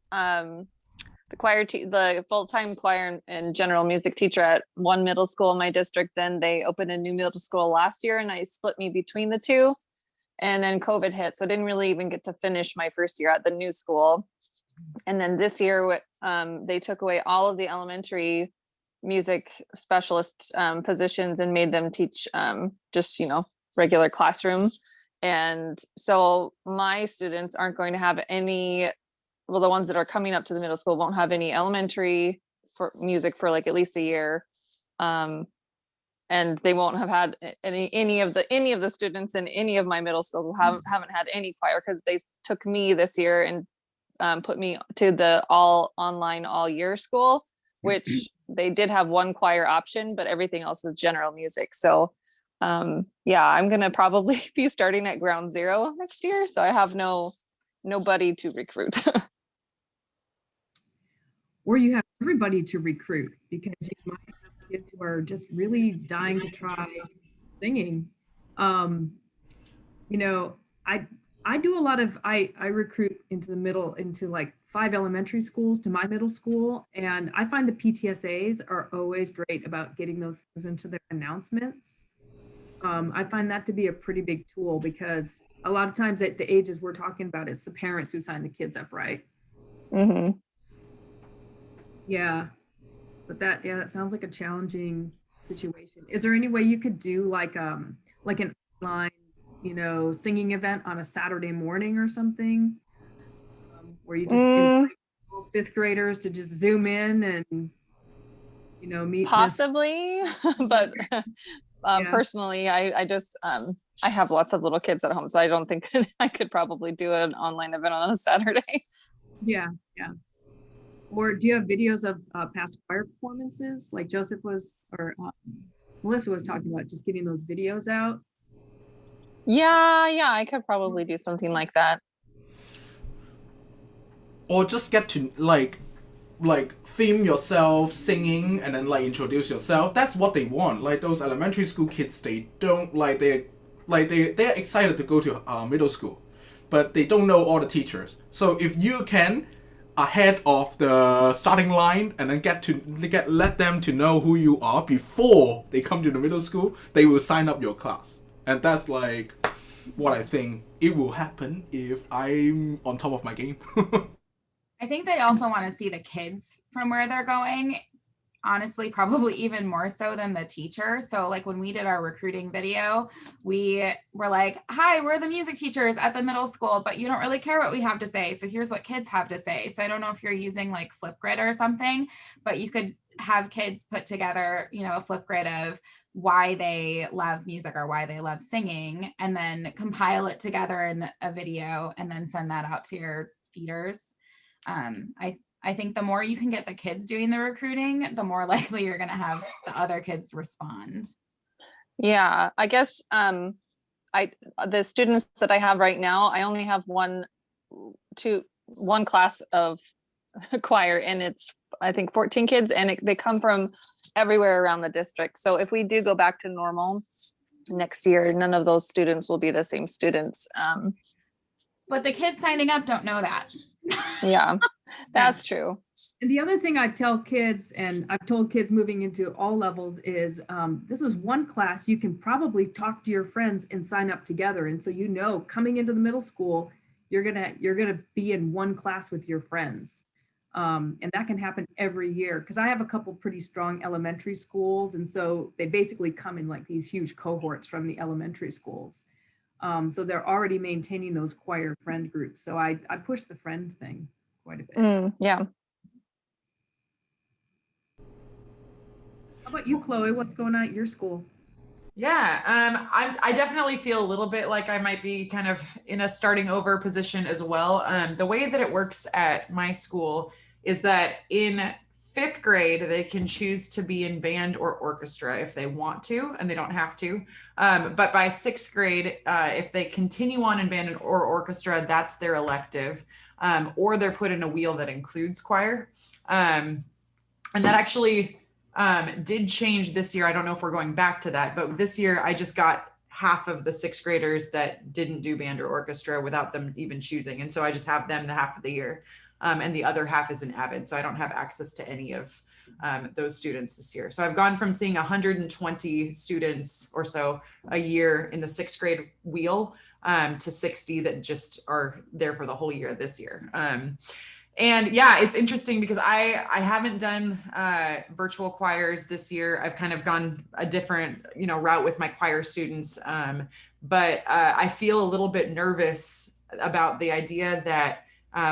the full-time choir and general music teacher at one middle school in my district. Then they opened a new middle school last year, and I split me between the two. And then COVID hit, so I didn't really even get to finish my first year at the new school. And then this year, they took away all of the elementary music specialist positions and made them teach just, regular classroom. And so my students aren't going to have any, well, the ones that are coming up to the middle school won't have any elementary for music for like at least a year. And they won't have had any of the students in any of my middle schools who haven't had any choir, because they took me this year and put me to the all online all year school, which they did have one choir option, but everything else was general music. So yeah, I'm gonna probably be starting at ground zero next year, so I have nobody to recruit. Or you have everybody to recruit, because you might have kids who are just really dying to try singing. I do a lot of, I recruit into like 5 elementary schools to my middle school. And I find the PTSAs are always great about getting those things into their announcements. I find that to be a pretty big tool, because a lot of times at the ages we're talking about, it's the parents who sign the kids up, right? Mm-hmm. Yeah. But that sounds like a challenging situation. Is there any way you could do like an online, singing event on a Saturday morning or something, where you just invite all 5th graders to just Zoom in and meet possibly, but Yeah. personally, I just I have lots of little kids at home, so I don't think that I could probably do an online event on a Saturday. Yeah. Or do you have videos of past choir performances, like Joseph was, or Melissa was talking about, just getting those videos out? Yeah, I could probably do something like that. Or just get to like theme yourself singing and then like introduce yourself. That's what they want. Like those elementary school kids, they don't they're excited to go to middle school, but they don't know all the teachers. So if you can ahead of the starting line and then let them to know who you are before they come to the middle school, they will sign up your class. And that's like what I think it will happen if I'm on top of my game. I think they also want to see the kids from where they're going. Honestly, probably even more so than the teacher. So like when we did our recruiting video, we were like, hi, we're the music teachers at the middle school, but you don't really care what we have to say. So here's what kids have to say. So I don't know if you're using like Flipgrid or something, but you could have kids put together, a Flipgrid of why they love music or why they love singing, and then compile it together in a video and then send that out to your feeders. I think the more you can get the kids doing the recruiting, the more likely you're going to have the other kids respond. Yeah, I guess the students that I have right now, I only have one class of choir, and it's I think 14 kids, and they come from everywhere around the district. So if we do go back to normal next year, none of those students will be the same students. But the kids signing up don't know that. Yeah, that's true. And the other thing I tell kids, and I've told kids moving into all levels, is this is one class you can probably talk to your friends and sign up together. And so coming into the middle school, you're gonna be in one class with your friends. And that can happen every year, because I have a couple pretty strong elementary schools, and so they basically come in like these huge cohorts from the elementary schools. So they're already maintaining those choir friend groups. So I push the friend thing quite a bit. Yeah. How about you, Chloe? What's going on at your school? Yeah, I definitely feel a little bit like I might be kind of in a starting over position as well. The way that it works at my school is that in 5th grade, they can choose to be in band or orchestra if they want to, and they don't have to. But by 6th grade, if they continue on in band or orchestra, that's their elective, or they're put in a wheel that includes choir. And that actually did change this year. I don't know if we're going back to that, but this year I just got half of the 6th graders that didn't do band or orchestra without them even choosing. And so I just have them the half of the year. and the other half is in Avid. So I don't have access to any of those students this year. So I've gone from seeing 120 students or so a year in the 6th grade wheel to 60 that just are there for the whole year this year. And yeah, it's interesting because I haven't done virtual choirs this year. I've kind of gone a different, route with my choir students. But I feel a little bit nervous about the idea that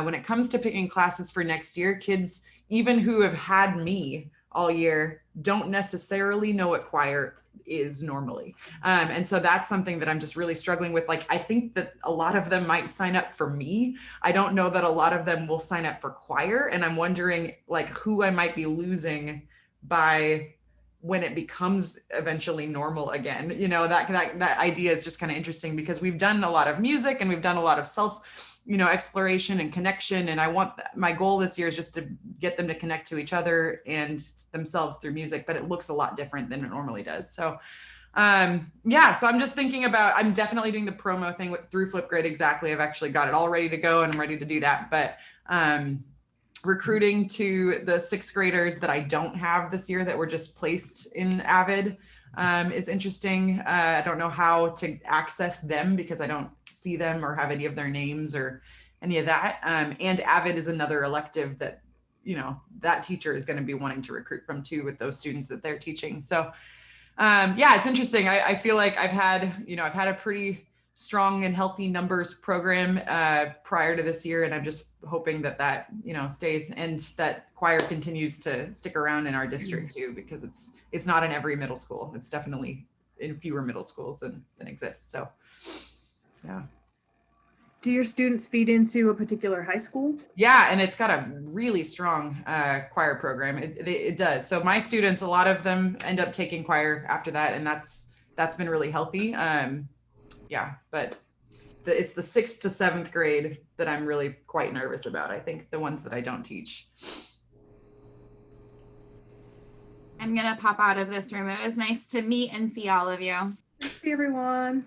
when it comes to picking classes for next year, kids, even who have had me all year, don't necessarily know what choir is normally. And so that's something that I'm just really struggling with. Like, I think that a lot of them might sign up for me. I don't know that a lot of them will sign up for choir. And I'm wondering like who I might be losing by when it becomes eventually normal again. That idea is just kind of interesting because we've done a lot of music and we've done a lot of self exploration and connection. And my goal this year is just to get them to connect to each other and themselves through music, but it looks a lot different than it normally does. So so I'm just thinking about, I'm definitely doing the promo thing through Flipgrid. Exactly. I've actually got it all ready to go and I'm ready to do that. But recruiting to the 6th graders that I don't have this year that were just placed in Avid is interesting. I don't know how to access them because I don't see them or have any of their names or any of that. And Avid is another elective that, that teacher is going to be wanting to recruit from too with those students that they're teaching. So it's interesting. I feel like I've had a pretty strong and healthy numbers program prior to this year. And I'm just hoping that stays and that choir continues to stick around in our district too, because it's not in every middle school. It's definitely in fewer middle schools than exist. So yeah. Do your students feed into a particular high school? Yeah, and it's got a really strong choir program. It does. So my students, a lot of them end up taking choir after that, and that's been really healthy. But it's the 6th to 7th grade that I'm really quite nervous about. I think the ones that I don't teach. I'm gonna pop out of this room. It was nice to meet and see all of you. See everyone.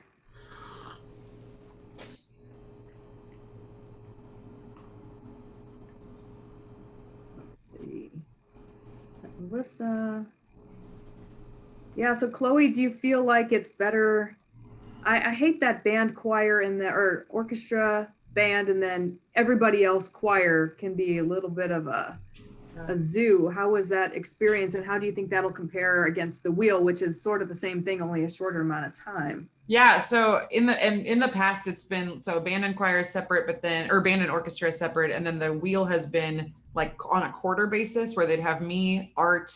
Melissa. Yeah, so Chloe, do you feel like it's better? I hate that band choir or orchestra band and then everybody else choir can be a little bit of a zoo. How was that experience and how do you think that'll compare against the wheel, which is sort of the same thing, only a shorter amount of time? Yeah, so in the past it's been band and choir is separate, or band and orchestra is separate, and then the wheel has been like on a quarter basis where they'd have me, art,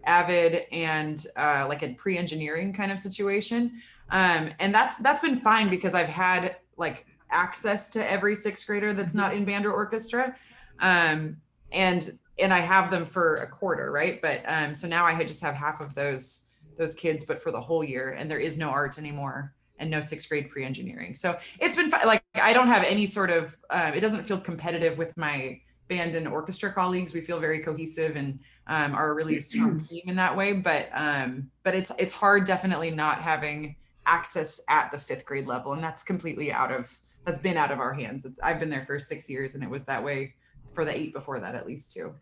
Avid, and like a pre-engineering kind of situation. And that's been fine because I've had like access to every 6th grader that's not in band or orchestra. And I have them for a quarter, right? But so now I just have half of those kids, but for the whole year, and there is no art anymore and no 6th grade pre-engineering. So it's been like, I don't have any sort of, it doesn't feel competitive with my band and orchestra colleagues. We feel very cohesive and are a really strong team in that way. But it's hard definitely not having access at the 5th grade level. And that's been out of our hands. I've been there for 6 years and it was that way for the 8 before that at least too.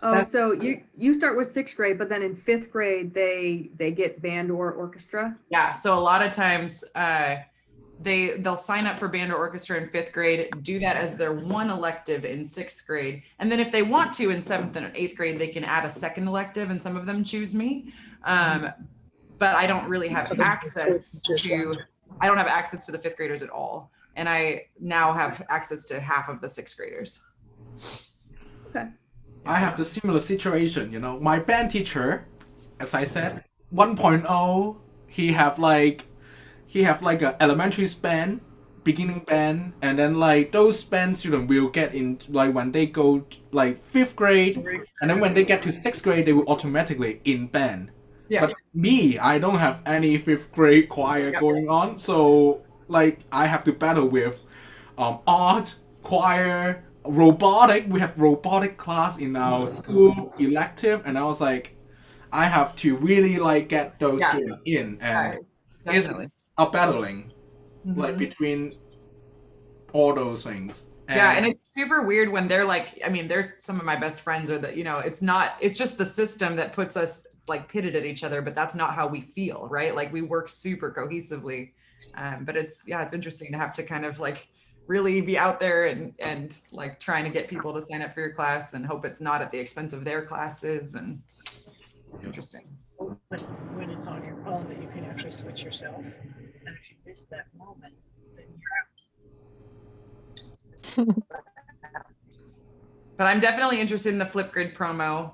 Oh, so you start with 6th grade, but then in 5th grade, they get band or orchestra? Yeah, so a lot of times they'll sign up for band or orchestra in 5th grade, do that as their one elective in 6th grade. And then if they want to in 7th and 8th grade, they can add a second elective and some of them choose me. But I don't really have access to the 5th graders at all. And I now have access to half of the 6th graders. Okay. I have the similar situation, my band teacher, as I said, 1.0, he have like a elementary band, beginning band, and then like those band students will get in like when they go like 5th grade, and then when they get to 6th grade, they will automatically in band. Yeah. But me, I don't have any 5th grade choir going on, so like I have to battle with art, choir, robotic. We have robotic class in our school elective, and I was like, I have to really like get those students in, and it's a battling like between all those things. Yeah, and it's super weird when they're like, I mean, there's some of my best friends are that, you know, it's just the system that puts us like pitted at each other, but that's not how we feel, right? Like we work super cohesively. But it's interesting to have to kind of like really be out there and like trying to get people to sign up for your class and hope it's not at the expense of their classes. And it's interesting. When it's on your phone that you can actually switch yourself. And if you miss that moment, then you're out. But I'm definitely interested in the Flipgrid promo.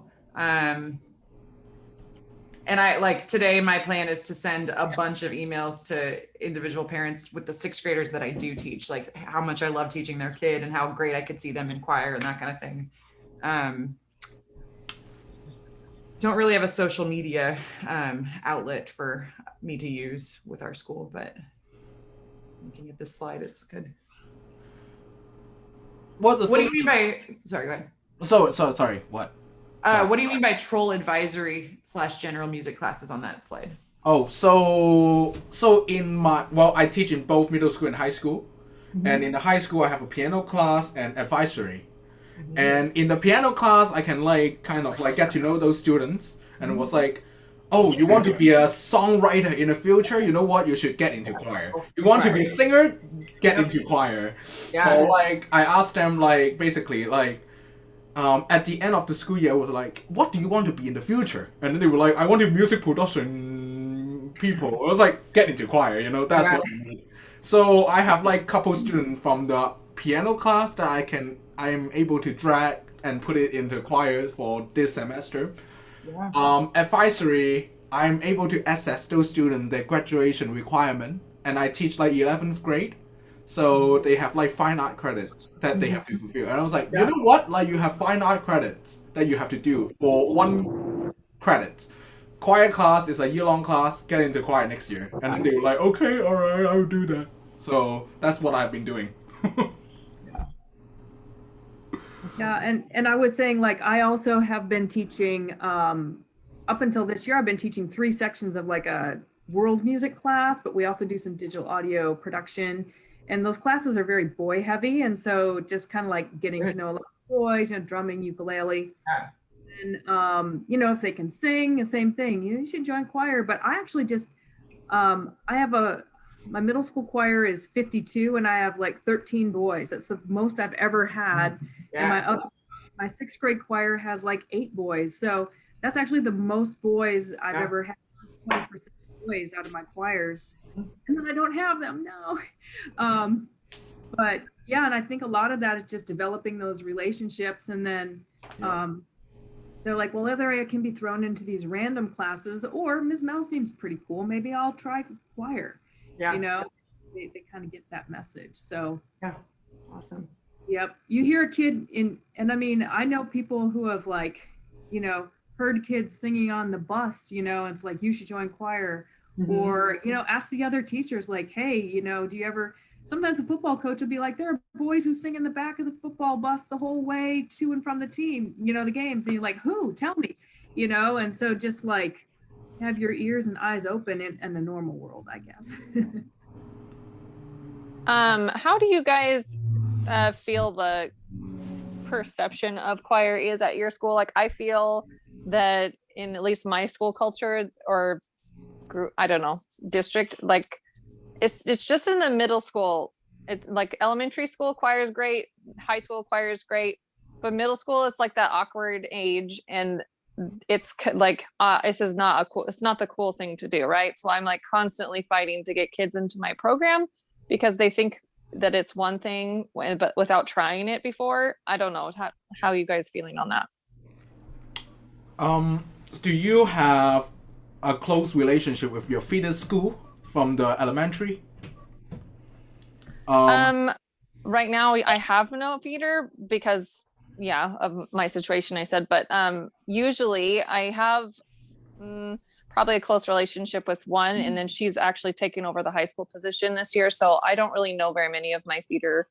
And I like today, my plan is to send a bunch of emails to individual parents with the 6th graders that I do teach, like how much I love teaching their kid and how great I could see them in choir and that kind of thing. Don't really have a social media outlet for me to use with our school, but looking at this slide, it's good. What do you mean by, sorry, go ahead. Sorry, what? What do you mean by troll advisory / general music classes on that slide? Oh, so in I teach in both middle school and high school. Mm-hmm. And in the high school, I have a piano class and advisory. Mm-hmm. And in the piano class, I can like kind of like get to know those students. And it was like, oh, you want to be a songwriter in the future? You know what? You should get into choir. You want to be a singer? Get into choir. Yeah. So like I asked them like basically like at the end of the school year, I was like, what do you want to be in the future? And then they were like, I want to be music production people. I was like, get into choir, you know, that's what you need. So I have like couple students from the piano class that I am able to drag and put it into choir for this semester. Yeah. Advisory, I'm able to assess those students their graduation requirement, and I teach like 11th grade. So they have like fine art credits that they have to fulfill. And I was like, you know what? Like you have fine art credits that you have to do for 1 credit. Choir class is a year-long class. Get into choir next year. And then they were like, okay, all right, I'll do that. So that's what I've been doing. Yeah, and I was saying like I also have been teaching up until this year. I've been teaching 3 sections of like a world music class, but we also do some digital audio production. And those classes are very boy heavy. And so just kind of like getting to know a lot of boys, you know, drumming, ukulele. Yeah. And, you know, if they can sing, the same thing, you should join choir. But I actually just, I have my middle school choir is 52 and I have like 13 boys. That's the most I've ever had. Yeah. And my 6th grade choir has like 8 boys. So that's actually the most boys I've ever had. 20% boys out of my choirs. And then I don't have them, no. But yeah, and I think a lot of that is just developing those relationships. And then they're like, well, either I can be thrown into these random classes or Ms. Mel seems pretty cool. Maybe I'll try choir. Yeah. You know, they kind of get that message. So yeah, awesome. Yep. You hear a kid and I mean, I know people who have like, you know, heard kids singing on the bus, you know, it's like, you should join choir. Mm-hmm. Or, you know, ask the other teachers like, hey, you know, do you ever, sometimes the football coach will be like, there are boys who sing in the back of the football bus the whole way to and from the team, you know, the games. And you're like, who? Tell me, you know? And so just like have your ears and eyes open in the normal world, I guess. How do you guys feel the perception of choir is at your school? Like I feel that in at least my school culture or I don't know, district, like it's just in the middle school. It like elementary school choir is great, high school choir is great, but middle school it's like that awkward age, and it's like this is not it's not the cool thing to do, right? So I'm like constantly fighting to get kids into my program because they think that it's one thing, but without trying it before. I don't know how are you guys feeling on that? Do you have a close relationship with your feeder school from the elementary? Right now I have no feeder because of my situation I said, but usually I have probably a close relationship with one, and then she's actually taken over the high school position this year, so I don't really know very many of my feeder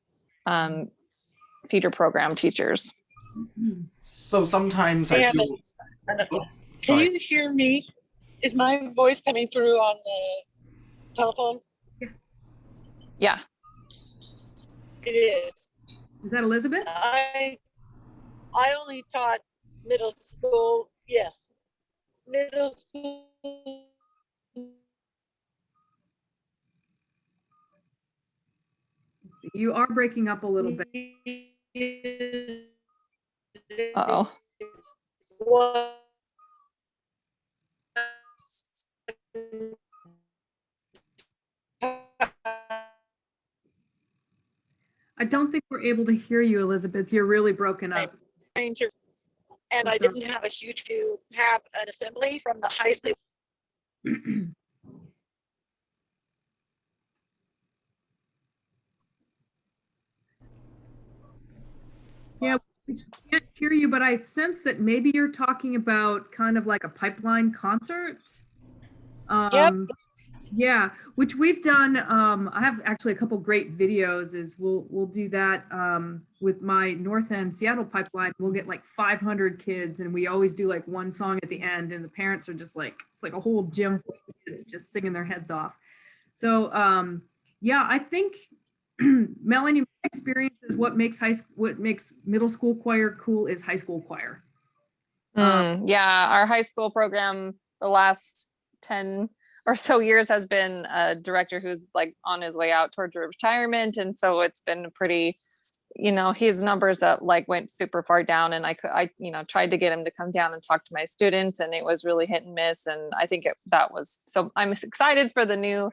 program teachers. So sometimes I feel... Can you hear me? Is my voice coming through on the telephone? Yeah. It is. Is that Elizabeth? I only taught middle school. Yes, middle school. You are breaking up a little bit. Uh-oh. I don't think we're able to hear you, Elizabeth. You're really broken up. Ranger, and I didn't have a huge to have an assembly from the high school. Yeah, we can't hear you, but I sense that maybe you're talking about kind of like a pipeline concert. Yep. Yeah, which we've done. I have actually a couple great videos. Is we'll do that with my North End Seattle pipeline. We'll get like 500 kids, and we always do like one song at the end, and the parents are just like, it's like a whole gym full of kids just singing their heads off. So yeah, I think Melanie, my experience is what makes middle school choir cool is high school choir. Yeah, our high school program the last 10 or so years has been a director who's like on his way out towards retirement, and so it's been pretty, his numbers that like went super far down, and I tried to get him to come down and talk to my students, and it was really hit and miss, and I think that was, so I'm excited for the new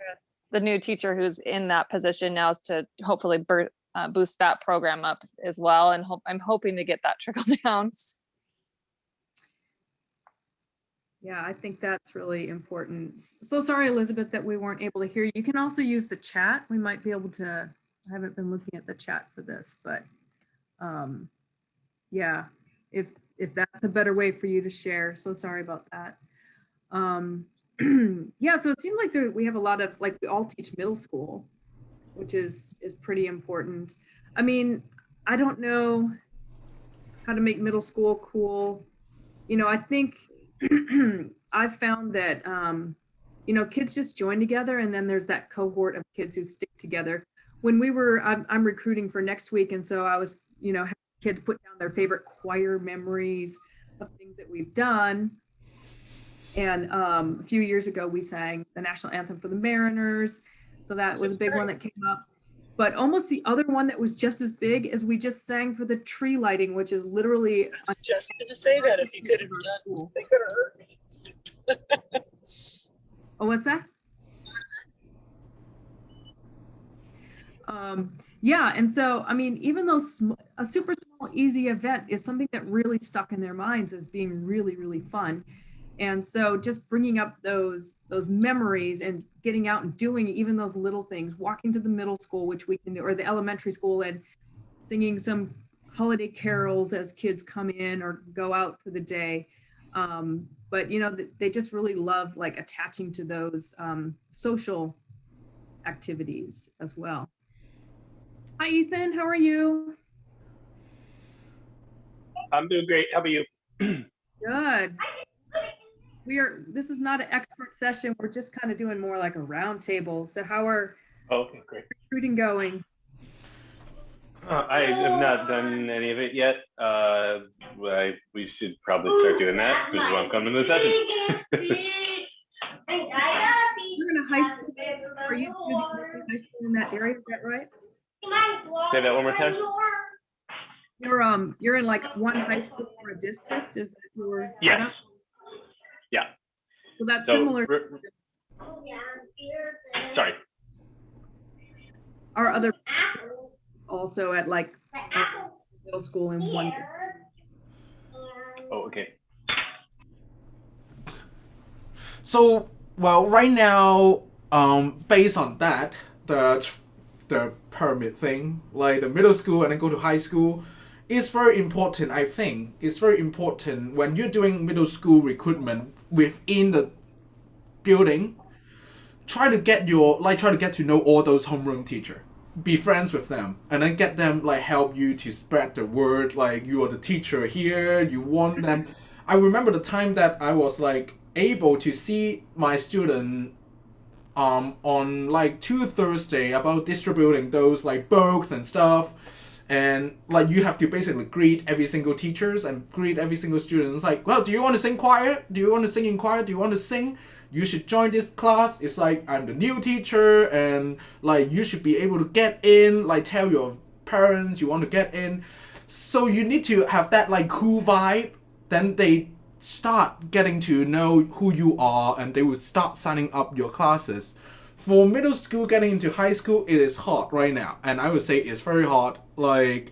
teacher who's in that position now, is to hopefully boost that program up as well, and I'm hoping to get that trickle down. Yeah, I think that's really important. So sorry, Elizabeth, that we weren't able to hear you. You can also use the chat. We might be able to, I haven't been looking at the chat for this, but yeah, if that's a better way for you to share. So sorry about that. Yeah, so it seemed like we have a lot of, like, we all teach middle school, which is pretty important. I mean, I don't know how to make middle school cool. I think I've found that, kids just join together, and then there's that cohort of kids who stick together. When I'm recruiting for next week, and so I was, having kids put down their favorite choir memories of things that we've done. And a few years ago, we sang the national anthem for the Mariners. So that was a big one that came up. But almost the other one that was just as big is we just sang for the tree lighting, which is literally. I was just going to say that if you could have done, they could have heard me. Oh, what's that? Yeah, and so, I mean, even though a super small, easy event is something that really stuck in their minds as being really, really fun. And so just bringing up those memories and getting out and doing even those little things, walking to the middle school, which we can do, or the elementary school, and singing some holiday carols as kids come in or go out for the day. But, they just really love like attaching to those social activities as well. Hi, Ethan. How are you? I'm doing great. How about you? Good. This is not an expert session. We're just kind of doing more like a round table. So how are great. recruiting going? I have not done any of it yet. We should probably start doing that, which is why I'm coming to the session. You're in a high school. Are you in high school in that area? Is that right? Say that one more time. You're in like one high school or a district. Is that your Yes. setup? Yeah. So that's similar. Sorry. Our other also at like middle school in one district. Oh, okay. So, well, right now, based on that, the pyramid thing, like the middle school and then go to high school, is very important. I think it's very important when you're doing middle school recruitment within the building. Try to get to know all those homeroom teacher, be friends with them, and then get them like help you to spread the word. Like, you are the teacher here. You want them. I remember the time that I was like able to see my student on like 2 Thursday about distributing those like books and stuff, and like you have to basically greet every single teachers and greet every single student. It's like, well, do you want to sing choir? Do you want to sing in choir? Do you want to sing? You should join this class. It's like, I'm the new teacher, and like you should be able to get in, like tell your parents you want to get in. So you need to have that like cool vibe. Then they start getting to know who you are, and they will start signing up your classes. For middle school getting into high school, it is hard right now, and I would say it's very hard. Like,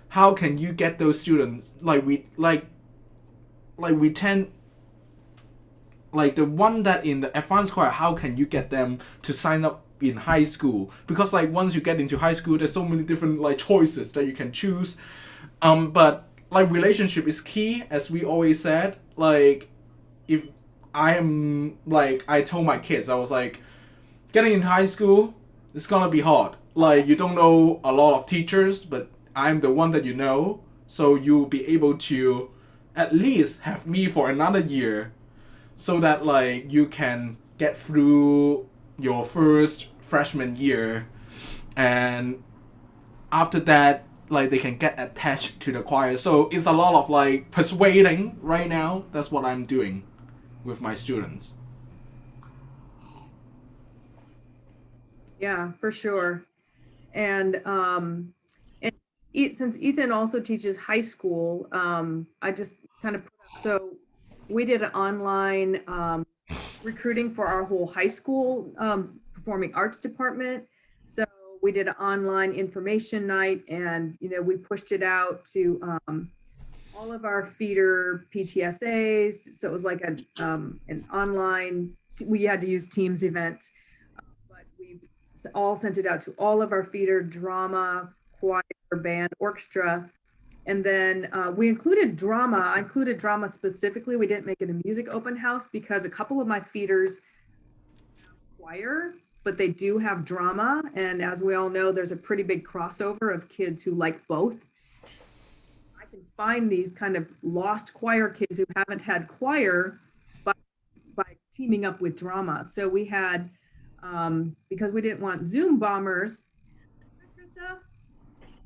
how can you get those students? Like we tend, like the one that in the advanced choir, how can you get them to sign up in high school? Because like once you get into high school, there's so many different like choices that you can choose. But like relationship is key, as we always said. Like, if I told my kids, I was like, getting into high school, it's gonna be hard. Like, you don't know a lot of teachers, but I'm the one that you know, so you'll be able to at least have me for another year, so that like you can get through your first freshman year, and after that, like they can get attached to the choir. So it's a lot of like persuading right now. That's what I'm doing with my students. Yeah, for sure. And since Ethan also teaches high school, I just kind of so we did an online recruiting for our whole high school performing arts department. So we did an online information night, and we pushed it out to all of our feeder PTSAs. So it was like an online. We had to use Teams event, but we all sent it out to all of our feeder drama, choir, band, orchestra. And then we included drama. I included drama specifically. We didn't make it a music open house because a couple of my feeders have choir, but they do have drama. And as we all know, there's a pretty big crossover of kids who like both. I can find these kind of lost choir kids who haven't had choir by teaming up with drama. So we had, because we didn't want Zoom bombers, Krista?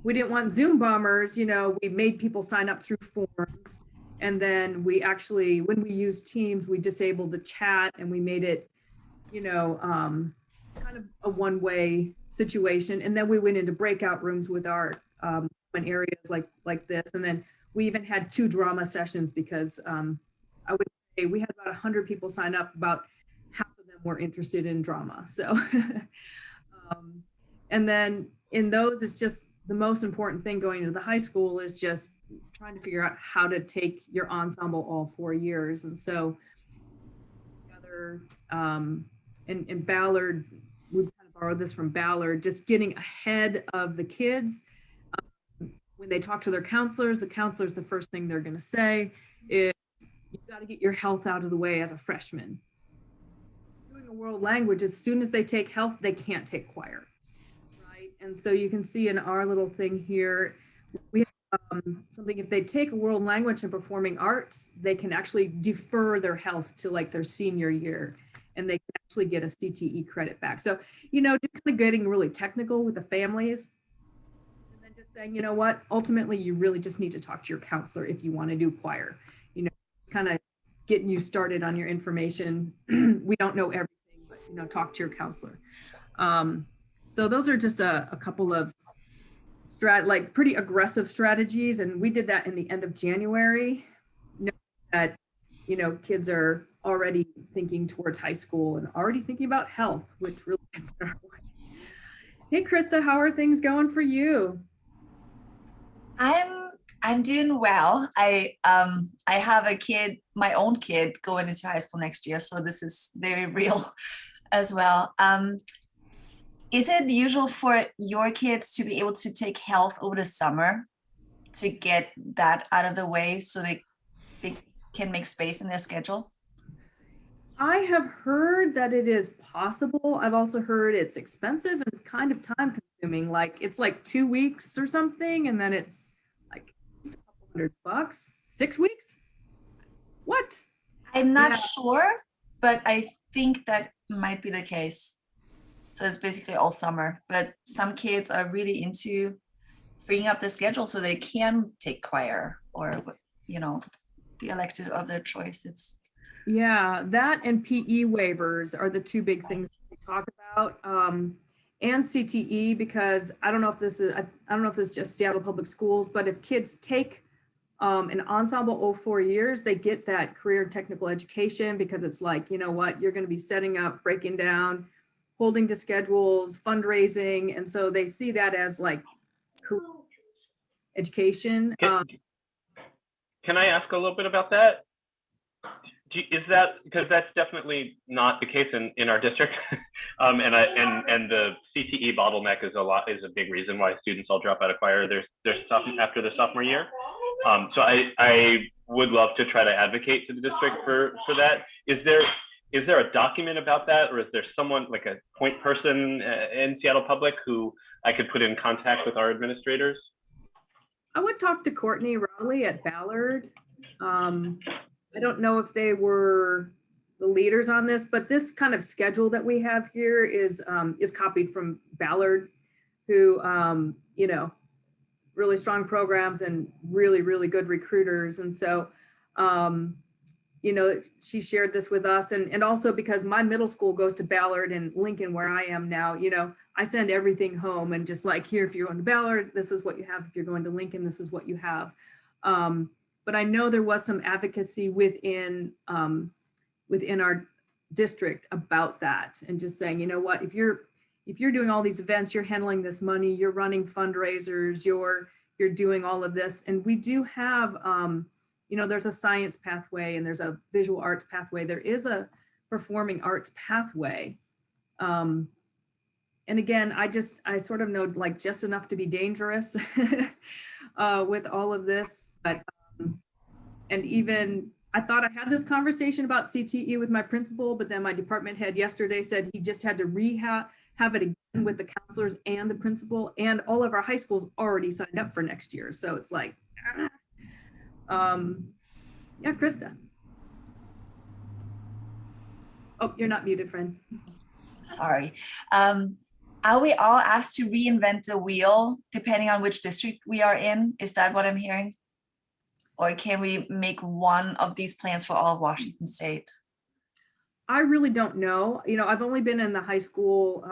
We didn't want Zoom bombers, we made people sign up through forms. And then we actually, when we used Teams, we disabled the chat and we made it, kind of a one-way situation. And then we went into breakout rooms with our in areas like this. And then we even had 2 drama sessions because I would say we had about 100 people sign up, about half of them were interested in drama. So, and then in those, it's just the most important thing going into the high school is just trying to figure out how to take your ensemble all 4 years. And so together, in Ballard, we kind of borrowed this from Ballard, just getting ahead of the kids. When they talk to their counselors, the first thing they're going to say is, you've got to get your health out of the way as a freshman. Doing a world language, as soon as they take health, they can't take choir. And so you can see in our little thing here, we have something, if they take a world language and performing arts, they can actually defer their health to like their senior year, and they can actually get a CTE credit back. So, just kind of getting really technical with the families, and then just saying, what, ultimately, you really just need to talk to your counselor if you want to do choir, kind of getting you started on your information. We don't know everything, but, talk to your counselor. So those are just a couple of pretty aggressive strategies. And we did that in the end of January, that, kids are already thinking towards high school and already thinking about health, which really gets in our way. Hey, Krista, how are things going for you? I'm doing well. I have a kid, my own kid, going into high school next year. So this is very real as well. Is it usual for your kids to be able to take health over the summer to get that out of the way so they can make space in their schedule? I have heard that it is possible. I've also heard it's expensive and kind of time consuming. Like it's like 2 weeks or something, and then it's like a couple $100. 6 weeks? What? I'm not sure, but I think that might be the case. So it's basically all summer, but some kids are really into freeing up the schedule so they can take choir or, you know, the elective of their choice. It's Yeah, that and PE waivers are the two big things we talk about. And CTE, because I don't know if this is, I don't know if it's just Seattle Public Schools, but if kids take an ensemble all 4 years, they get that career and technical education because it's like, you know what, you're going to be setting up, breaking down, holding to schedules, fundraising. And so they see that as like career education. Can I ask a little bit about that? Is that because that's definitely not the case in our district, and the CTE bottleneck is a big reason why students all drop out of choir. There's stuff after the sophomore year. So I would love to try to advocate to the district for that. Is there a document about that, or is there someone like a point person in Seattle Public who I could put in contact with our administrators? I would talk to Courtney Rowley at Ballard. I don't know if they were the leaders on this, but this kind of schedule that we have here is copied from Ballard, who, you know, really strong programs and really, really good recruiters. And so, you know, she shared this with us, and also because my middle school goes to Ballard and Lincoln, where I am now, you know, I send everything home and just like, here, if you're going to Ballard, this is what you have. If you're going to Lincoln, this is what you have. But I know there was some advocacy within our district about that, and just saying, you know what, if you're doing all these events, you're handling this money, you're running fundraisers, you're doing all of this. And we do have, you know, there's a science pathway and there's a visual arts pathway. There is a performing arts pathway. And again, I sort of know like just enough to be dangerous with all of this, but and even I thought I had this conversation about CTE with my principal, but then my department head yesterday said he just had to have it again with the counselors and the principal, and all of our high schools already signed up for next year. So it's like, yeah, Krista. Oh, you're not muted, friend. sorry. Are we all asked to reinvent the wheel depending on which district we are in? Is that what I'm hearing? Or can we make one of these plans for all of Washington State? I really don't know. You know, I've only been in the high school,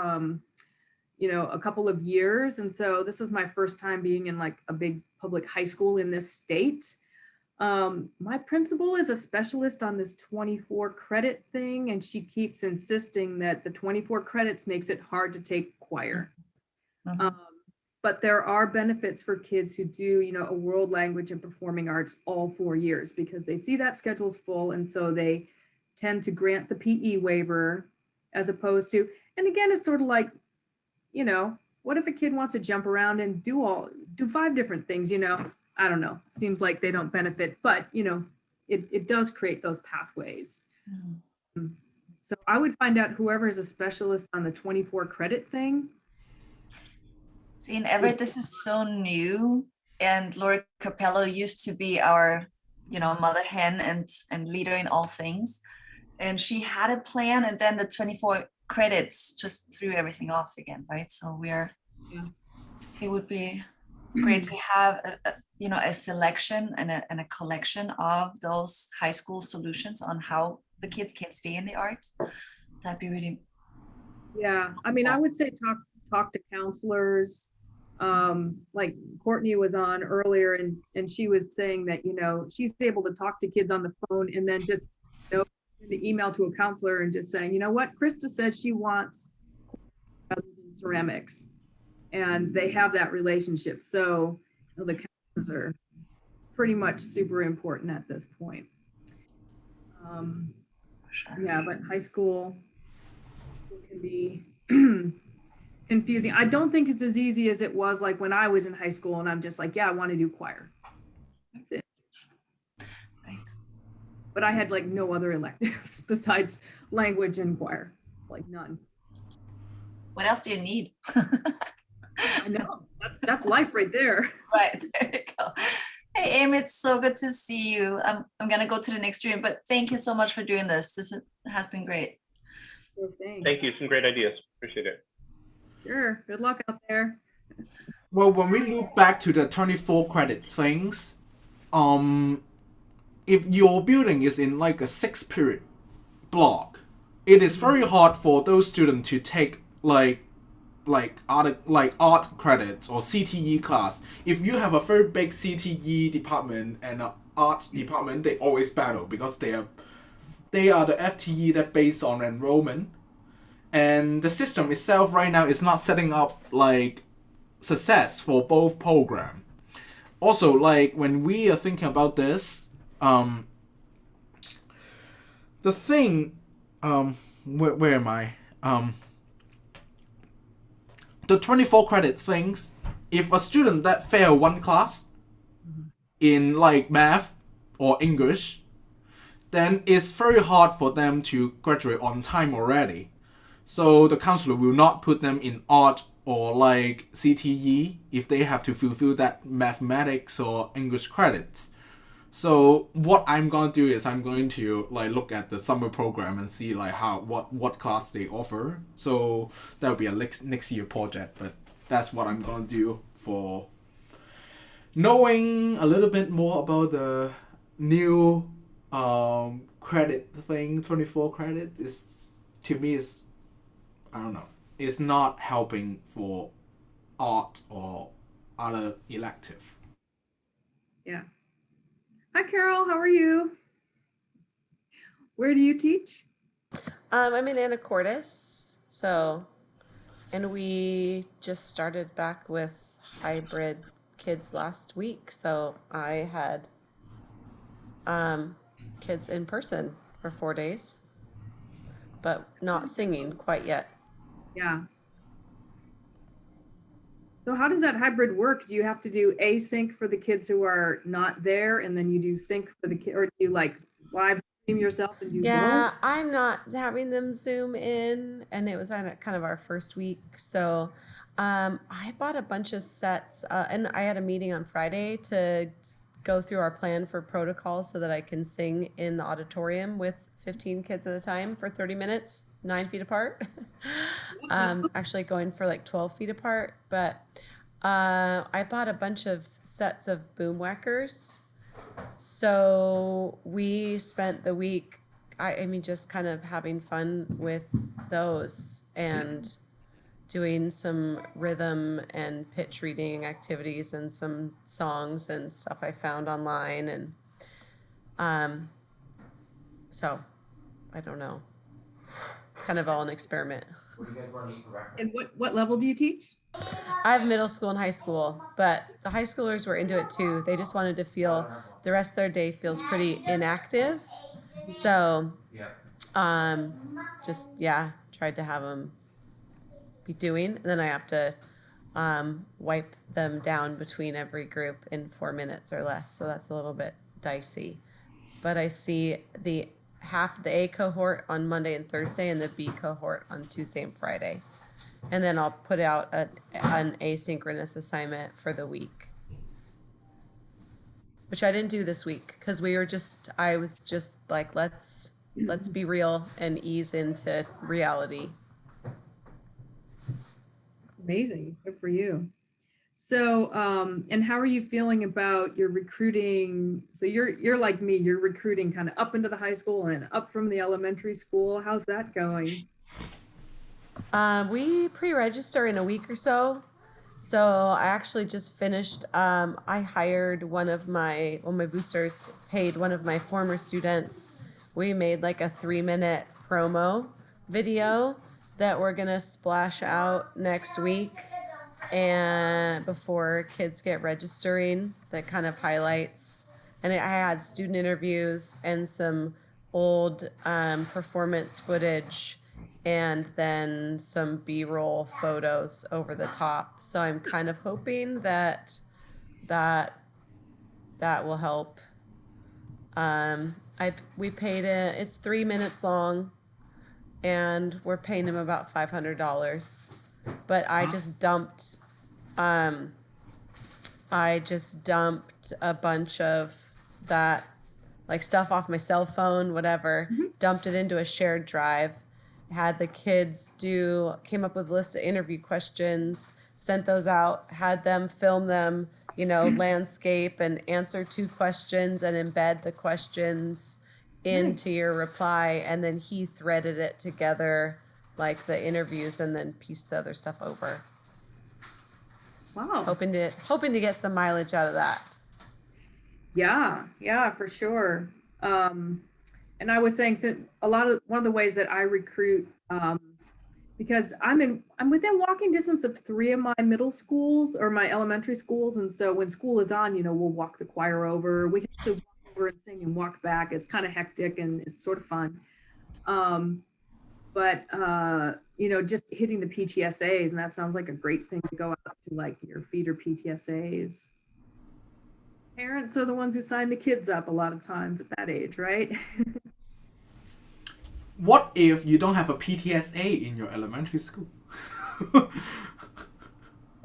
you know, a couple of years. And so this is my first time being in like a big public high school in this state. My principal is a specialist on this 24 credit thing, and she keeps insisting that the 24 credits makes it hard to take choir. But there are benefits for kids who do, you know, a world language and performing arts all 4 years, because they see that schedule's full. And so they tend to grant the PE waiver as opposed to, and again, it's sort of like, you know, what if a kid wants to jump around and do 5 different things, you know? I don't know. Seems like they don't benefit, but you know, it does create those pathways. So I would find out whoever is a specialist on the 24 credit thing. See, in Everett, this is so new. And Lori Capello used to be our, you know, mother hen and leader in all things. And she had a plan, and then the 24 credits just threw everything off again, right? So it would be great to have you know, a selection and a collection of those high school solutions on how the kids can stay in the arts. That'd be really. Yeah, I mean, I would say talk to counselors. Like Courtney was on earlier, and she was saying that, you know, she's able to talk to kids on the phone and then just, you know, send an email to a counselor and just saying, you know what, Krista said she wants rather than ceramics, and they have that relationship. So you know, the counselors are pretty much super important at this point. Yeah, but high school can be confusing. I don't think it's as easy as it was like when I was in high school and I'm just like, yeah, I want to do choir. That's it. Right. But I had like no other electives besides language and choir, like none. What else do you need? I know, that's life right there. Right, there you go. Hey, Amy, it's so good to see you. I'm gonna go to the next stream, but thank you so much for doing this. This has been great. Sure thing. Thank you. Some great ideas. Appreciate it. Sure. Good luck out there. Well, when we look back to the 24 credit things, um, if your building is in like a 6 period block, it is very hard for those students to take like art credits or CTE class. If you have a very big CTE department and an art department, they always battle because they are the FTE that based on enrollment, and the system itself right now is not setting up like success for both program. Also, like when we are thinking about this, the thing, where am I? The 24 credit things. If a student that fail one class in like math or English, then it's very hard for them to graduate on time already. So the counselor will not put them in art or like CTE if they have to fulfill that mathematics or English credits. So what I'm gonna do is I'm going to like look at the summer program and see like what class they offer. So that'll be a next year project, but that's what I'm gonna do for knowing a little bit more about the new credit thing. 24 credit is, to me, is, I don't know, it's not helping for art or other elective. Yeah. Hi, Carol. How are you? Where do you teach? I'm in Anacortes, and we just started back with hybrid kids last week. So I had kids in person for 4 days, but not singing quite yet. Yeah. So how does that hybrid work? Do you have to do async for the kids who are not there, and then you do sync for the kid, or do you like live stream yourself and do Yeah, both? I'm not having them Zoom in, and it was on kind of our first week. So I bought a bunch of sets, and I had a meeting on Friday to go through our plan for protocols so that I can sing in the auditorium with 15 kids at a time for 30 minutes, 9 feet apart. Actually going for like 12 feet apart, but I bought a bunch of sets of boom whackers. So we spent the week, I mean, just kind of having fun with those and doing some rhythm and pitch reading activities and some songs and stuff I found online. And so I don't know. It's kind of all an experiment. And what level do you teach? I have middle school and high school, but the high schoolers were into it too. They just wanted to feel the rest of their day feels pretty inactive. So, just yeah, tried to have them be doing, and then I have to wipe them down between every group in 4 minutes or less. So that's a little bit dicey. But I see the A cohort on Monday and Thursday, and the B cohort on Tuesday and Friday. And then I'll put out an asynchronous assignment for the week, which I didn't do this week because I was just like, let's be real and ease into reality. Amazing. Good for you. So, and how are you feeling about your recruiting? So you're like me, you're recruiting kind of up into the high school and up from the elementary school. How's that going? We pre-register in a week or so. So I actually just finished, I hired my boosters paid one of my former students. We made like a 3-minute promo video that we're gonna splash out next week and before kids get registering, that kind of highlights. And I had student interviews and some old performance footage and then some B-roll photos over the top. So I'm kind of hoping that will help. We paid it. It's 3 minutes long, and we're paying him about $500. But I just dumped a bunch of that, like stuff off my cell phone, whatever, dumped it into a shared drive. had the kids came up with a list of interview questions, sent those out, had them film them, landscape and answer 2 questions and embed the questions into your reply. And then he threaded it together like the interviews and then pieced the other stuff over. Wow. Hoping to get some mileage out of that. Yeah, for sure. And I was saying, since one of the ways that I recruit, because I'm within walking distance of 3 of my middle schools or my elementary schools, and so when school is on, we'll walk the choir over. We can actually walk over and sing and walk back. It's kind of hectic and it's sort of fun. But just hitting the PTSAs, and that sounds like a great thing to go out to, like your feeder PTSAs. Parents are the ones who sign the kids up a lot of times at that age, right? What if you don't have a PTSA in your elementary school?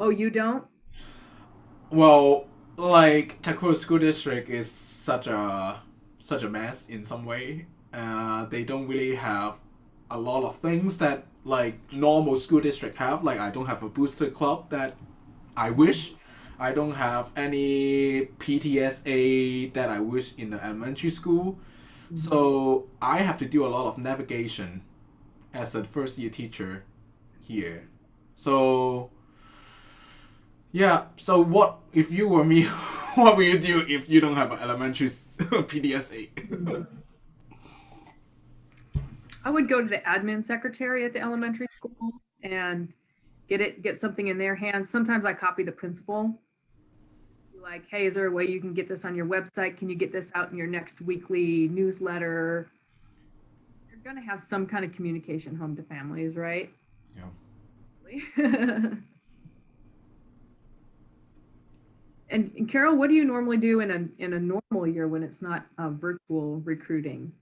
Oh, you don't? Well, like Takura School District is such a mess in some way. They don't really have a lot of things that like normal school district have. Like I don't have a booster club that I wish. I don't have any PTSA that I wish in the elementary school. Mm-hmm. So I have to do a lot of navigation as a first year teacher here. So yeah, so what if you were me, what would you do if you don't have an elementary PTSA? I would go to the admin secretary at the elementary school and get something in their hands. Sometimes I copy the principal. Like, hey, is there a way you can get this on your website? Can you get this out in your next weekly newsletter? You're going to have some kind of communication home to families, right? Yeah. And Carol, what do you normally do in a normal year when it's not virtual recruiting?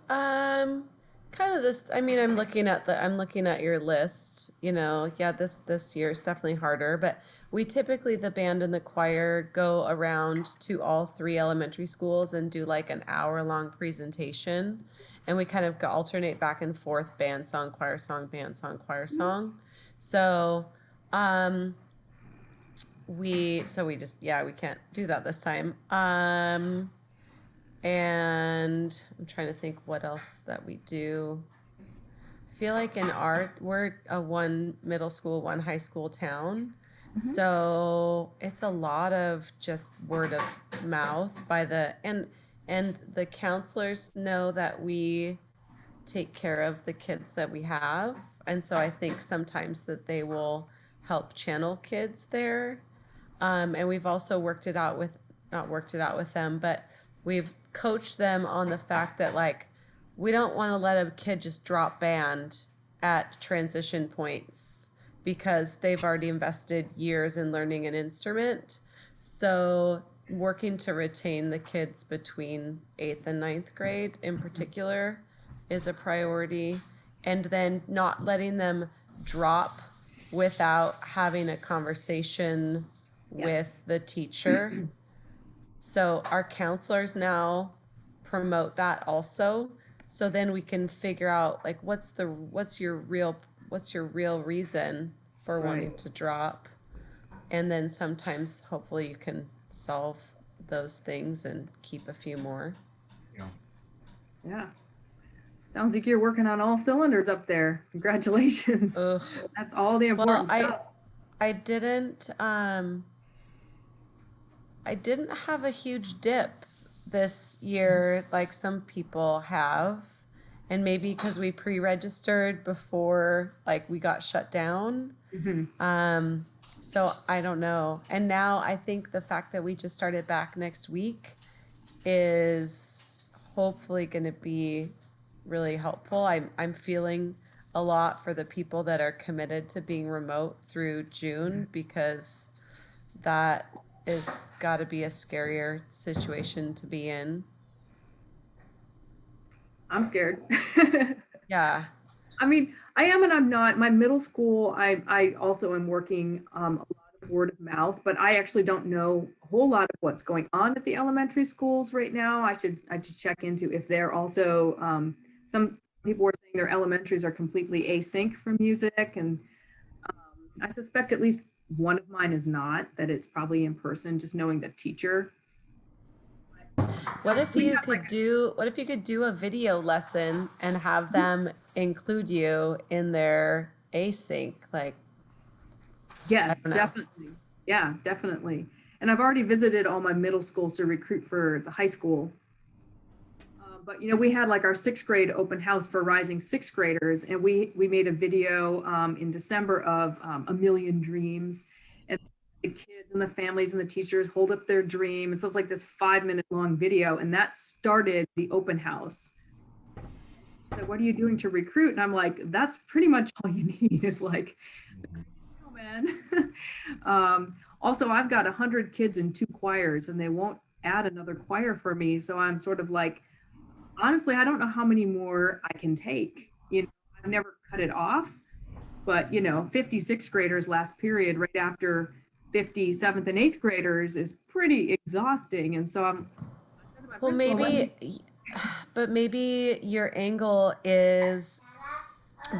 Kind of this. I mean, I'm looking at your list. Yeah, this year is definitely harder, but we typically, the band and the choir, go around to all 3 elementary schools and do like an hour-long presentation, and we kind of alternate back and forth: band song, choir song, band song, choir song. So, we just, we can't do that this time. And I'm trying to think what else that we do. I feel like we're a 1 middle school, 1 high school town. Mm-hmm. So it's a lot of just word of mouth and the counselors know that we take care of the kids that we have. And so I think sometimes that they will help channel kids there. And we've also not worked it out with them, but we've coached them on the fact that like we don't want to let a kid just drop band at transition points because they've already invested years in learning an instrument. So working to retain the kids between 8th and 9th grade in particular is a priority, and then not letting them drop without having a conversation with the teacher. So our counselors now promote that also. So then we can figure out like what's your real reason for wanting to drop. And then sometimes hopefully you can solve those things and keep a few more. Yeah. Sounds like you're working on all cylinders up there. Congratulations. Ugh. That's all the important stuff. I didn't have a huge dip this year like some people have, and maybe because we pre-registered before like we got shut down. Mm-hmm. So I don't know. And now I think the fact that we just started back next week is hopefully going to be really helpful. I'm feeling a lot for the people that are committed to being remote through June, because that is got to be a scarier situation to be in. I'm scared. Yeah. I mean, I am and I'm not. My middle school, I also am working a lot of word of mouth, but I actually don't know a whole lot of what's going on at the elementary schools right now. I should check into if they're also some people were saying their elementaries are completely async from music, and I suspect at least one of mine is not, that it's probably in person, just knowing the teacher. What if you could do a video lesson and have them include you in their async? Like, Yes, don't know. definitely. Yeah, definitely. And I've already visited all my middle schools to recruit for the high school. But we had like our sixth grade open house for rising sixth graders, and we made a video in December of A Million Dreams, and the kids and the families and the teachers hold up their dreams. So it's like this 5-minute long video, and that started the open house. So what are you doing to recruit? And I'm like, that's pretty much all you need is like, oh man. Also, I've got 100 kids in 2 choirs, and they won't add another choir for me. So I'm sort of like, honestly, I don't know how many more I can take. I've never cut it off, but 56 graders last period right after 50 7th and 8th graders is pretty exhausting. And so Well, maybe your angle is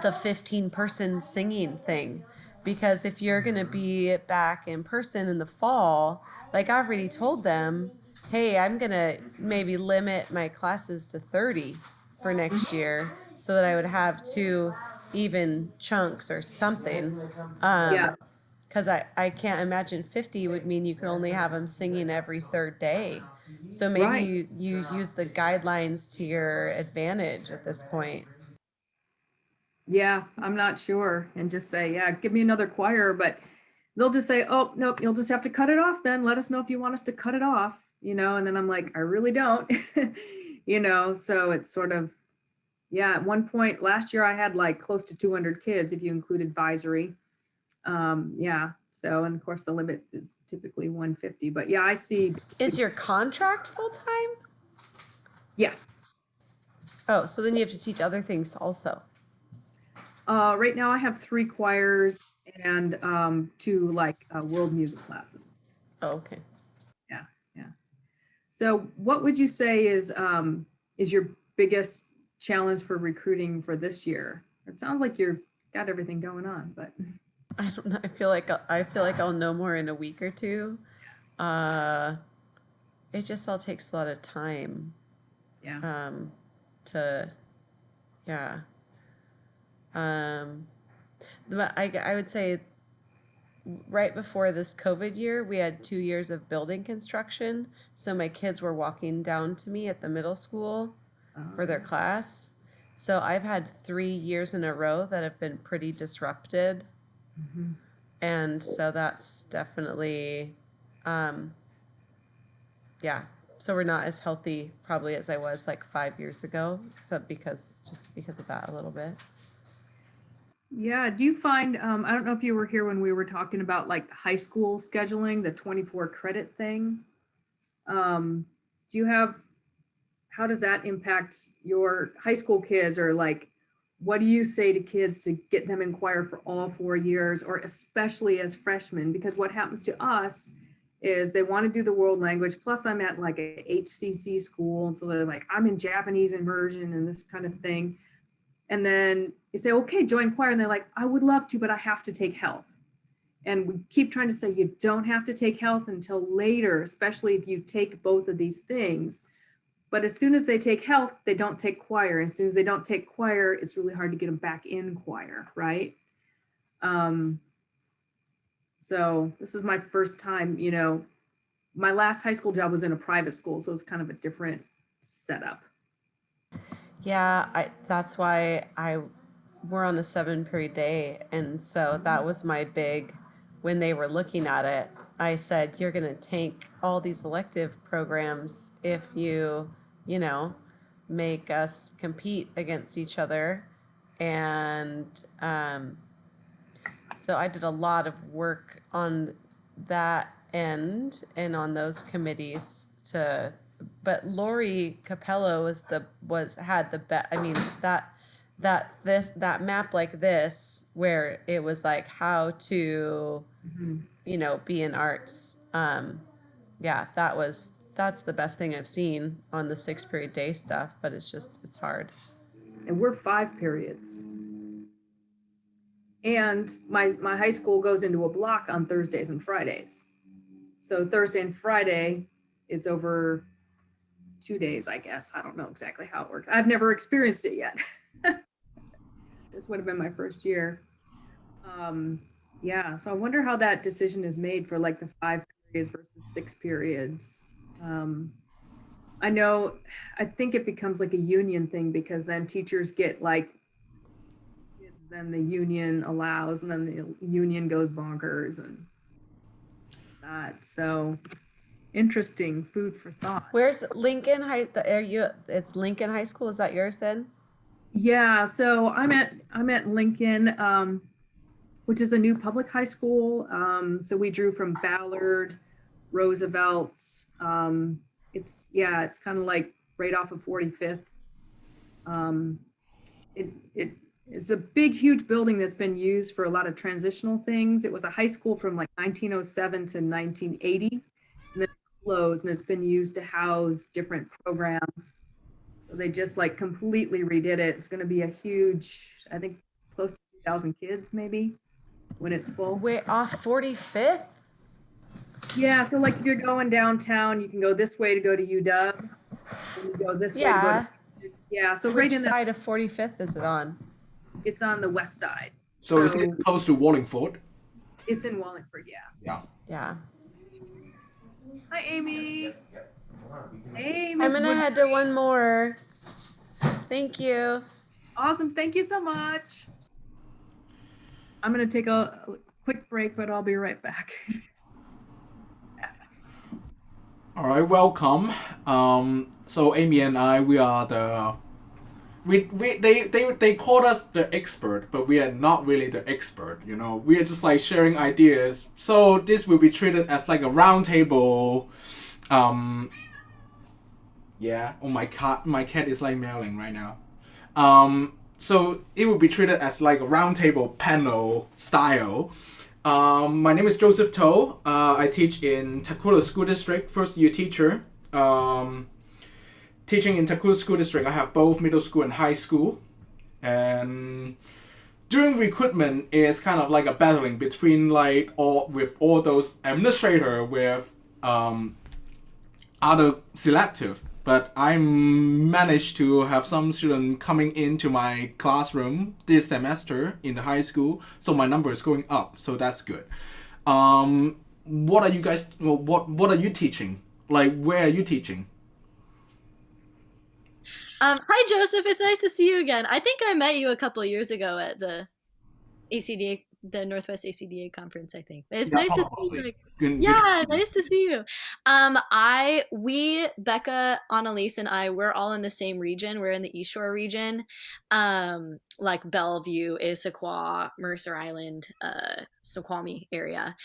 the 15-person singing thing, because if you're going to be back in person in the fall, like I've already told them, hey, I'm going to maybe limit my classes to 30 for next year so that I would have 2 even chunks or something. Yeah. Because I can't imagine 50 would mean you could only have them singing every 3rd day. So maybe Right. you use the guidelines to your advantage at this point. Yeah, I'm not sure. And just say, yeah, give me another choir, but they'll just say, oh, nope, you'll just have to cut it off then. Let us know if you want us to cut it off, and then I'm like, I really don't, so it's sort of, yeah, at one point last year I had like close to 200 kids if you include advisory. Yeah. So, and of course the limit is typically 150, but yeah, I see. Is your contract full-time? Yeah. Oh, so then you have to teach other things also. Right now I have 3 choirs and 2 like world music classes. Oh, okay. Yeah, yeah. So what would you say is your biggest challenge for recruiting for this year? It sounds like you've got everything going on, but I don't know. I feel like I'll know more in a week or 2. It just all takes a lot of time. Yeah. Yeah. I would say right before this COVID year, we had 2 years of building construction. So my kids were walking down to me at the middle school for their class. So I've had 3 years in a row that have been pretty disrupted. Mm-hmm. And so that's definitely, yeah. So we're not as healthy probably as I was like 5 years ago. So because of that a little bit. Yeah. Do you find, I don't know if you were here when we were talking about like high school scheduling, the 24 credit thing. How does that impact your high school kids, or like, what do you say to kids to get them in choir for all 4 years, or especially as freshmen? Because what happens to us is they want to do the world language. Plus I'm at like a HCC school. And so they're like, I'm in Japanese immersion and this kind of thing. And then you say, okay, join choir. And they're like, I would love to, but I have to take health. And we keep trying to say, you don't have to take health until later, especially if you take both of these things. But as soon as they take health, they don't take choir. As soon as they don't take choir, it's really hard to get them back in choir, right? So this is my first time, my last high school job was in a private school, so it's kind of a different setup. Yeah, that's why we're on a 7-period day. And so that was my big, when they were looking at it, I said, you're going to tank all these elective programs if you make us compete against each other. And so I did a lot of work on that end and on those committees but Lori Capello had the best. I mean, that map like this, where it was like how to, be in arts. Yeah, that's the best thing I've seen on the 6-period day stuff, but it's hard. and we're 5 periods. And my high school goes into a block on Thursdays and Fridays. So Thursday and Friday, it's over 2 days, I guess. I don't know exactly how it works. I've never experienced it yet. This would have been my first year. Yeah, so I wonder how that decision is made for like the 5 periods versus 6 periods. I think it becomes like a union thing because then teachers get like, then the union allows, and then the union goes bonkers and that. So interesting, food for thought. Where's Lincoln High? It's Lincoln High School. Is that yours then? Yeah, so I'm at Lincoln, which is the new public high school. So we drew from Ballard, Roosevelt. It's kind of like right off of 45th. It's a big, huge building that's been used for a lot of transitional things. It was a high school from like 1907 to 1980, and then it closed, and it's been used to house different programs. So they just like completely redid it. It's going to be a huge, I think close to 2,000 kids maybe when it's full. We're off 45th? Yeah, so like if you're going downtown, you can go this way to go to UW. And you go this way to go to, yeah, so right Which in the side of 45th is it on? It's on the west side. So is it close to Wallingford? It's in Wallingford, yeah. Yeah. Yeah. Hi, Amy. Hey, I'm gonna head to one more. Thank you. Awesome. Thank you so much. I'm gonna take a quick break, but I'll be right back. All right, welcome. So Amy and I, we are they called us the expert, but we are not really the expert. You know, we are just like sharing ideas. So this will be treated as like a round table. Yeah. Oh, my cat is like meowing right now. So it will be treated as like a round table panel style. My name is Joseph To. I teach in Takula School District, first year teacher. Teaching in Takula School District, I have both middle school and high school. And during recruitment is kind of like a battling between like all those administrator with other selective. But I managed to have some students coming into my classroom this semester in the high school, so my number is going up, so that's good. What are you guys? What are you teaching? Like, where are you teaching? Hi Joseph, it's nice to see you again. I think I met you a couple of years ago at the ACDA, the Northwest ACDA conference, I think. It's nice to see you. Yeah, nice to see you. Becca, Annalise, and I, we're all in the same region. We're in the East Shore region, like Bellevue, Issaquah, Mercer Island, Snoqualmie area.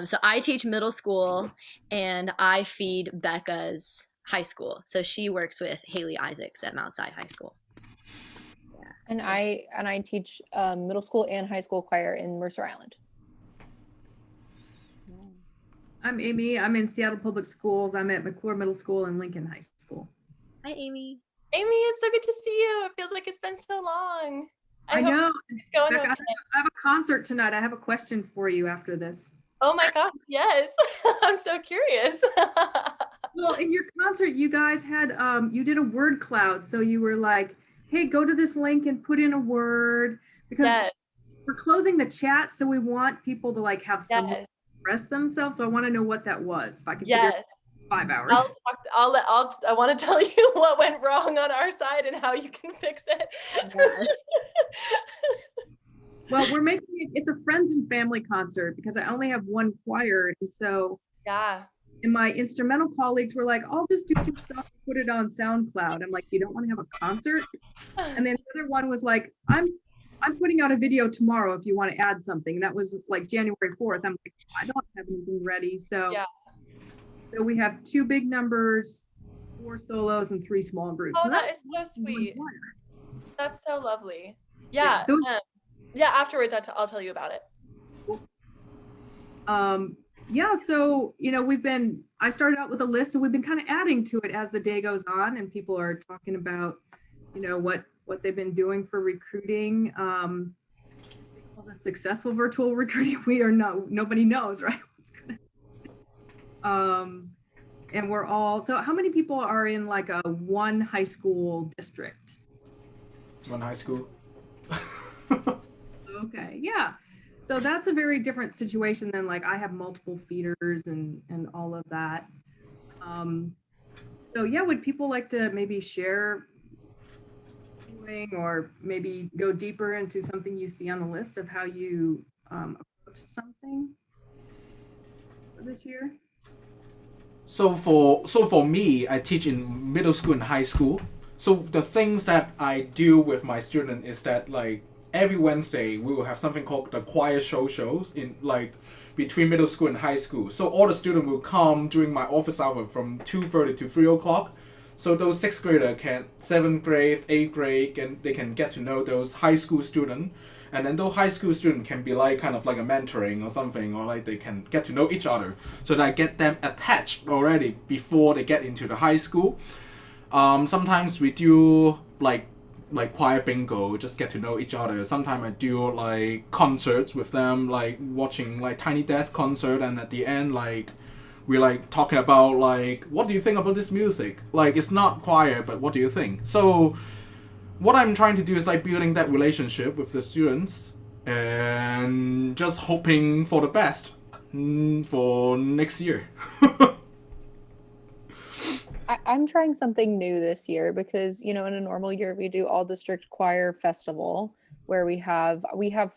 So I teach middle school, and I feed Becca's high school. So she works with Haley Isaacs at Mount Si High School. And I teach middle school and high school choir in Mercer Island. I'm Amy. I'm in Seattle Public Schools. I'm at McClure Middle School and Lincoln High School. Hi, Amy. Amy, it's so good to see you. It feels like it's been so long. I know. It's going Becca, okay. I have a concert tonight. I have a question for you after this. Oh my gosh, yes. I'm so curious. Well, in your concert, you guys had, you did a word cloud. So you were like, hey, go to this link and put in a word, because we're closing the chat. So we want people to like have someone express themselves. So I want to know what that was. If I could figure it 5 hours. I want to tell you what went wrong on our side and how you can fix it. Well, we're making it's a friends and family concert because I only have one choir. And so, and my instrumental colleagues were like, I'll just do some stuff, put it on SoundCloud. I'm like, you don't want to have a concert? And then the other one was like, I'm putting out a video tomorrow if you want to add something. And that was like January 4th. I'm like, I don't have anything ready. So, so we have 2 big numbers, 4 solos, and 3 small groups. Oh, and that is so sweet. That's so lovely. Yeah. Afterwards, I'll tell you about it. Yeah, so, you know, I started out with a list, so we've been kind of adding to it as the day goes on, and people are talking about, you know, what what they've been doing for recruiting. They call this successful virtual recruiting. We are nobody knows, right? What's gonna, and we're all, so how many people are in like a one high school district? One high school. Okay, yeah. So that's a very different situation than like I have multiple feeders and all of that. So yeah, would people like to maybe share doing or maybe go deeper into something you see on the list of how you approach something for this year? So for me, I teach in middle school and high school. So the things that I do with my student is that like every Wednesday we will have something called the choir shows in like between middle school and high school. So all the students will come during my office hour from 2:30 to 3 o'clock. So those sixth grader can 7th grade, 8th grade, and they can get to know those high school students. And then those high school students can be like kind of like a mentoring or something, or like they can get to know each other. So that I get them attached already before they get into the high school. Sometimes we do like choir bingo, just get to know each other. Sometimes I do like concerts with them, like watching like Tiny Desk concert, and at the end like we're like talking about like what do you think about this music? Like it's not choir, but what do you think? So what I'm trying to do is like building that relationship with the students and just hoping for the best for next year. I'm trying something new this year because, in a normal year we do all district choir festival where we have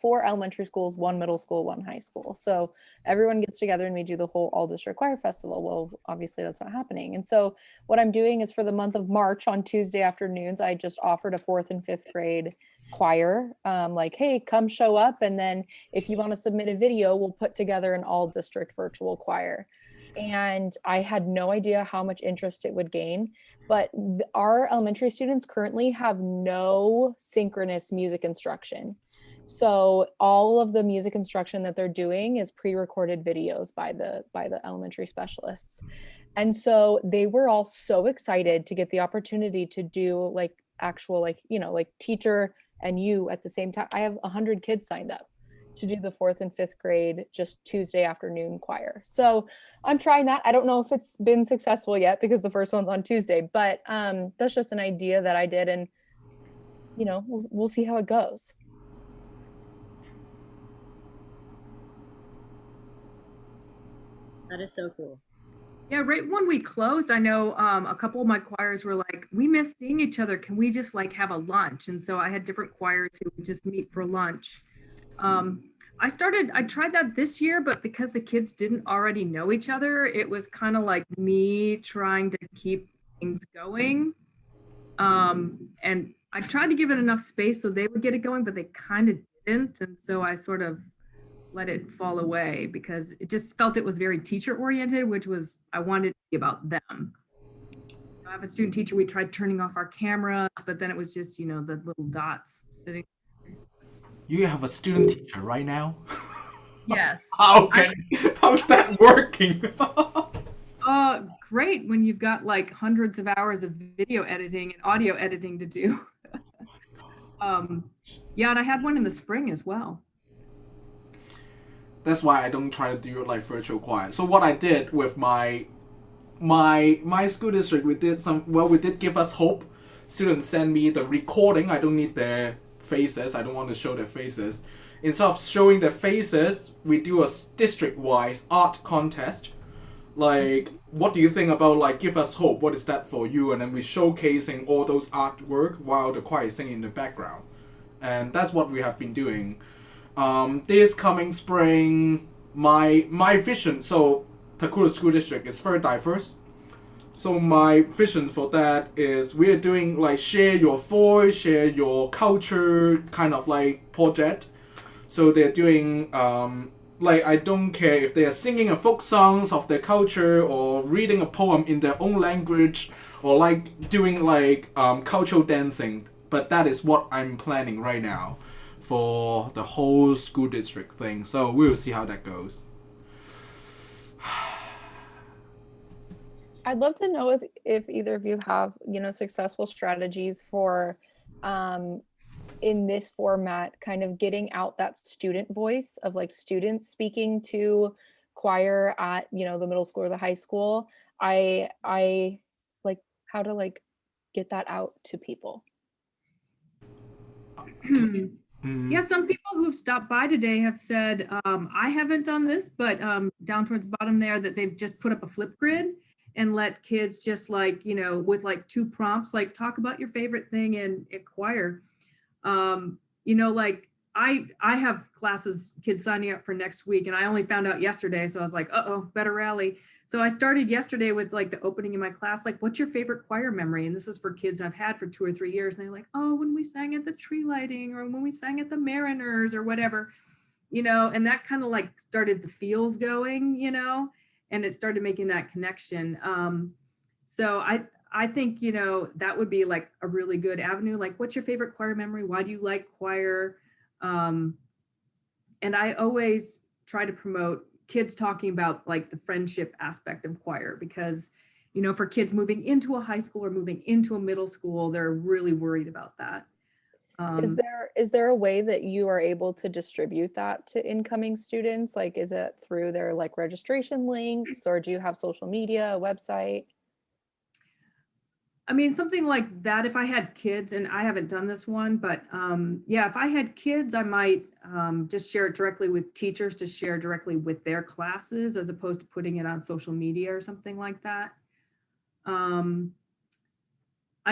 4 elementary schools, 1 middle school, 1 high school. So everyone gets together and we do the whole all district choir festival. Well, obviously that's not happening. And so what I'm doing is for the month of March on Tuesday afternoons, I just offered a 4th and 5th grade choir, like, hey, come show up. And then if you want to submit a video, we'll put together an all district virtual choir. And I had no idea how much interest it would gain. But our elementary students currently have no synchronous music instruction. So all of the music instruction that they're doing is pre-recorded videos by the elementary specialists. And so they were all so excited to get the opportunity to do like actual like teacher and you at the same time. I have 100 kids signed up to do the 4th and 5th grade just Tuesday afternoon choir. So I'm trying that. I don't know if it's been successful yet because the first one's on Tuesday, but that's just an idea that I did, and we'll see how it goes. That is so cool. Yeah, right when we closed, I know a couple of my choirs were like, we miss seeing each other. Can we just like have a lunch? And so I had different choirs who would just meet for lunch. I tried that this year, but because the kids didn't already know each other, it was kind of like me trying to keep things going. And I tried to give it enough space so they would get it going, but they kind of didn't. And so I sort of let it fall away because it just felt it was very teacher oriented, which was, I wanted to be about them. I have a student teacher, we tried turning off our camera, but then it was just, the little dots sitting. You have a student teacher right now? Yes. How's that working? Great when you've got like hundreds of hours of video editing and audio editing to do. Yeah, and I had one in the spring as well. That's why I don't try to do like virtual choir. So what I did with my school district, we did give us hope. Students send me the recording. I don't need their faces. I don't want to show their faces. Instead of showing their faces, we do a district-wise art contest. Like, what do you think about like Give Us Hope? What is that for you? And then we showcasing all those artwork while the choir is singing in the background. And that's what we have been doing. This coming spring, my vision, so Takura School District is very diverse. So my vision for that is we are doing like share your voice, share your culture kind of like project. So they're doing like I don't care if they are singing a folk songs of their culture or reading a poem in their own language or like doing like cultural dancing. But that is what I'm planning right now for the whole school district thing. So we will see how that goes. I'd love to know if either of you have, successful strategies for in this format, kind of getting out that student voice of like students speaking to choir at, you know, the middle school or the high school. I like how to like get that out to people. Yeah, some people who've stopped by today have said, I haven't done this, but down towards the bottom there, that they've just put up a flip grid and let kids just like, you know, with like 2 prompts, like talk about your favorite thing in choir. You know, like I have classes, kids signing up for next week, and I only found out yesterday, so I was like, uh-oh, better rally. So I started yesterday with like the opening in my class, like, what's your favorite choir memory? And this is for kids I've had for 2 or 3 years. And they're like, oh, when we sang at the tree lighting, or when we sang at the Mariners, or whatever, you know, and that kind of like started the feels going, you know, and it started making that connection. So I think, you know, that would be like a really good avenue. Like, what's your favorite choir memory? Why do you like choir? And I always try to promote kids talking about like the friendship aspect of choir, because, you know, for kids moving into a high school or moving into a middle school, they're really worried about that. Is there a way that you are able to distribute that to incoming students? Like, is it through their like registration links, or do you have social media, a website? I mean, something like that, if I had kids, and I haven't done this one, but yeah, if I had kids, I might just share it directly with teachers to share directly with their classes, as opposed to putting it on social media or something like that. I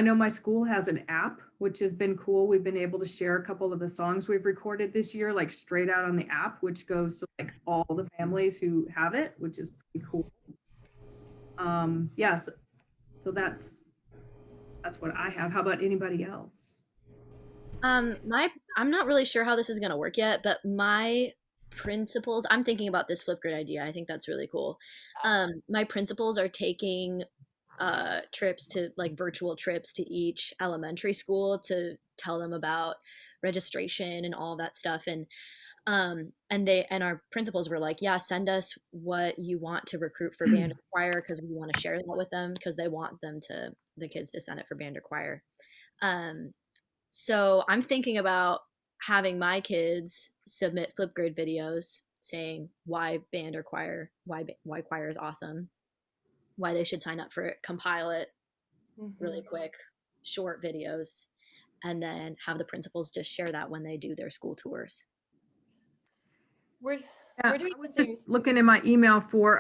know my school has an app, which has been cool. We've been able to share a couple of the songs we've recorded this year, like straight out on the app, which goes to like all the families who have it, which is pretty cool. Yeah, so that's what I have. How about anybody else? I'm not really sure how this is gonna work yet, but my principals, I'm thinking about this Flipgrid idea. I think that's really cool. My principals are taking trips to like virtual trips to each elementary school to tell them about registration and all that stuff. And they and our principals were like, yeah, send us what you want to recruit for band or choir, because we want to share that with them, because they want the kids to send it for band or choir. um so I'm thinking about having my kids submit Flipgrid videos saying why band or choir, why choir is awesome, why they should sign up for it, compile it really quick, short videos, and then have the principals just share that when they do their school tours. We're Yeah, we're doing I was just something. looking in my email for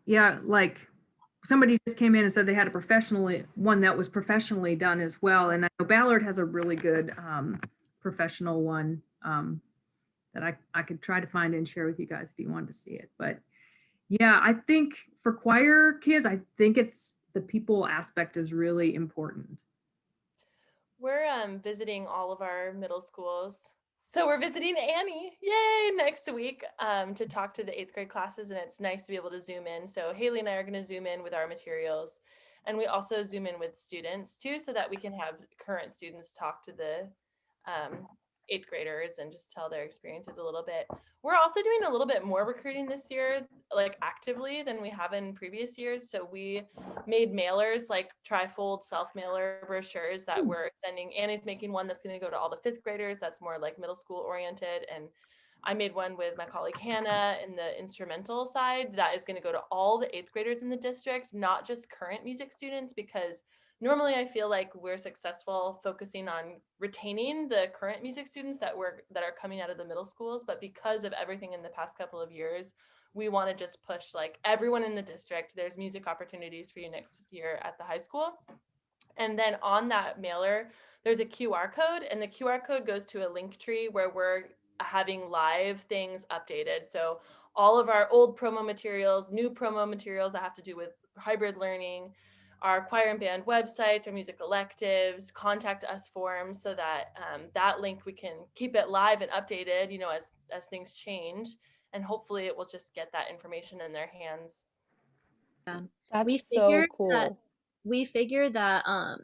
yeah, like somebody just came in and said they had one that was professionally done as well. And I know Ballard has a really good professional one that I could try to find and share with you guys if you wanted to see it. But yeah, I think for choir kids, I think it's the people aspect is really important. We're visiting all of our middle schools. So we're visiting Annie, yay, next week to talk to the 8th grade classes, and it's nice to be able to zoom in. So Haley and I are going to zoom in with our materials, and we also zoom in with students too, so that we can have current students talk to the 8th graders and just tell their experiences a little bit. We're also doing a little bit more recruiting this year, like actively, than we have in previous years. So we made mailers, like trifold self-mailer brochures that we're sending. Annie's making one that's going to go to all the 5th graders. That's more like middle school oriented. And I made one with my colleague Hannah in the instrumental side that is going to go to all the 8th graders in the district, not just current music students, because normally I feel like we're successful focusing on retaining the current music students that are coming out of the middle schools, but because of everything in the past couple of years, we want to just push like everyone in the district. There's music opportunities for you next year at the high school. And then on that mailer, there's a QR code, and the QR code goes to a link tree where we're having live things updated. So all of our old promo materials, new promo materials that have to do with hybrid learning, our choir and band websites, our music electives, contact us forms, so that that link, we can keep it live and updated, you know, as things change, and hopefully it will just get that information in their hands. Yeah. We That's so figured that cool.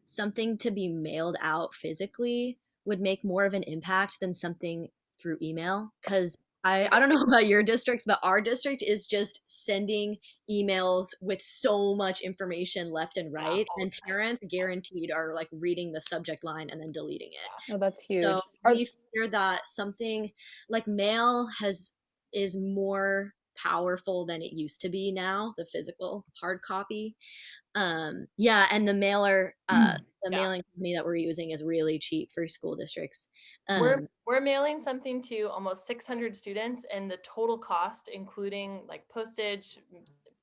something to be mailed out physically would make more of an impact than something through email, because I don't know about your districts, but our district is just sending emails with so much information left and right, and parents guaranteed are like reading the subject line and then deleting it. Oh, that's huge. So we fear that something like mail is more powerful than it used to be now, the physical hard copy. Yeah, and the mailer, the mailing company that we're using is really cheap for school districts. We're mailing something to almost 600 students, and the total cost, including like postage,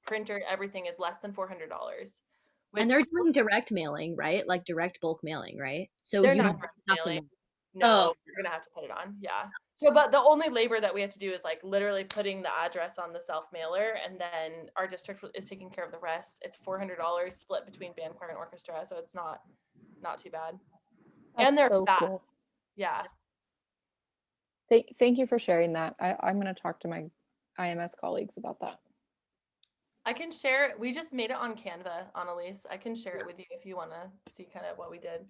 printer, everything, is less than $400. And they're doing direct mailing, right? Like direct bulk mailing, right? So They're you not don't direct have to mailing. mail. No, Oh, you're gonna have to put it on. Yeah. So, but the only labor that we have to do is like literally putting the address on the self mailer, and then our district is taking care of the rest. It's $400 split between band, choir, and orchestra, so it's not too bad. That's And they're so fast. cool. Yeah. Thank you for sharing that. I'm going to talk to my IMS colleagues about that. I can share it. We just made it on Canva, Annalise. I can share it with you if you want to see kind of what we did.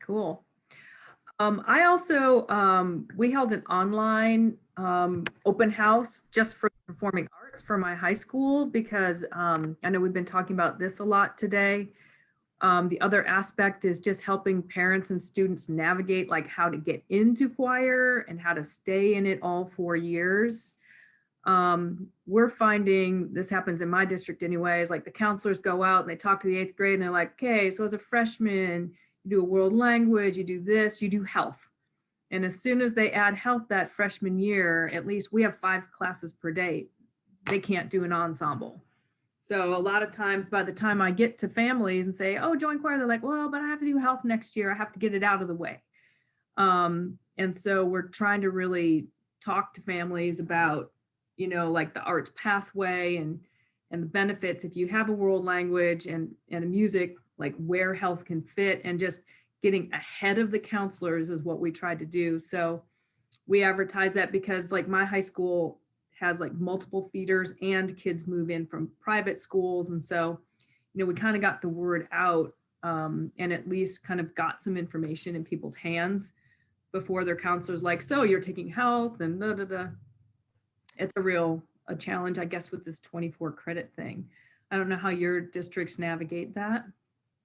Cool. I also, we held an online open house just for performing arts for my high school because I know we've been talking about this a lot today. The other aspect is just helping parents and students navigate like how to get into choir and how to stay in it all 4 years. We're finding this happens in my district anyways, like the counselors go out and they talk to the 8th grade and they're like, okay, so as a freshman, you do a world language, you do this, you do health. And as soon as they add health that freshman year, at least we have 5 classes per day. They can't do an ensemble. So a lot of times by the time I get to families and say, oh, join choir, they're like, well, but I have to do health next year. I have to get it out of the way. And so we're trying to really talk to families about, you know, like the arts pathway and the benefits if you have a world language and a music, like where health can fit, and just getting ahead of the counselors is what we tried to do. So we advertise that because like my high school has like multiple feeders and kids move in from private schools. And so, you know, we kind of got the word out and at least kind of got some information in people's hands before their counselors like, so you're taking health and da, da, da. It's a challenge, I guess, with this 24 credit thing. I don't know how your districts navigate that.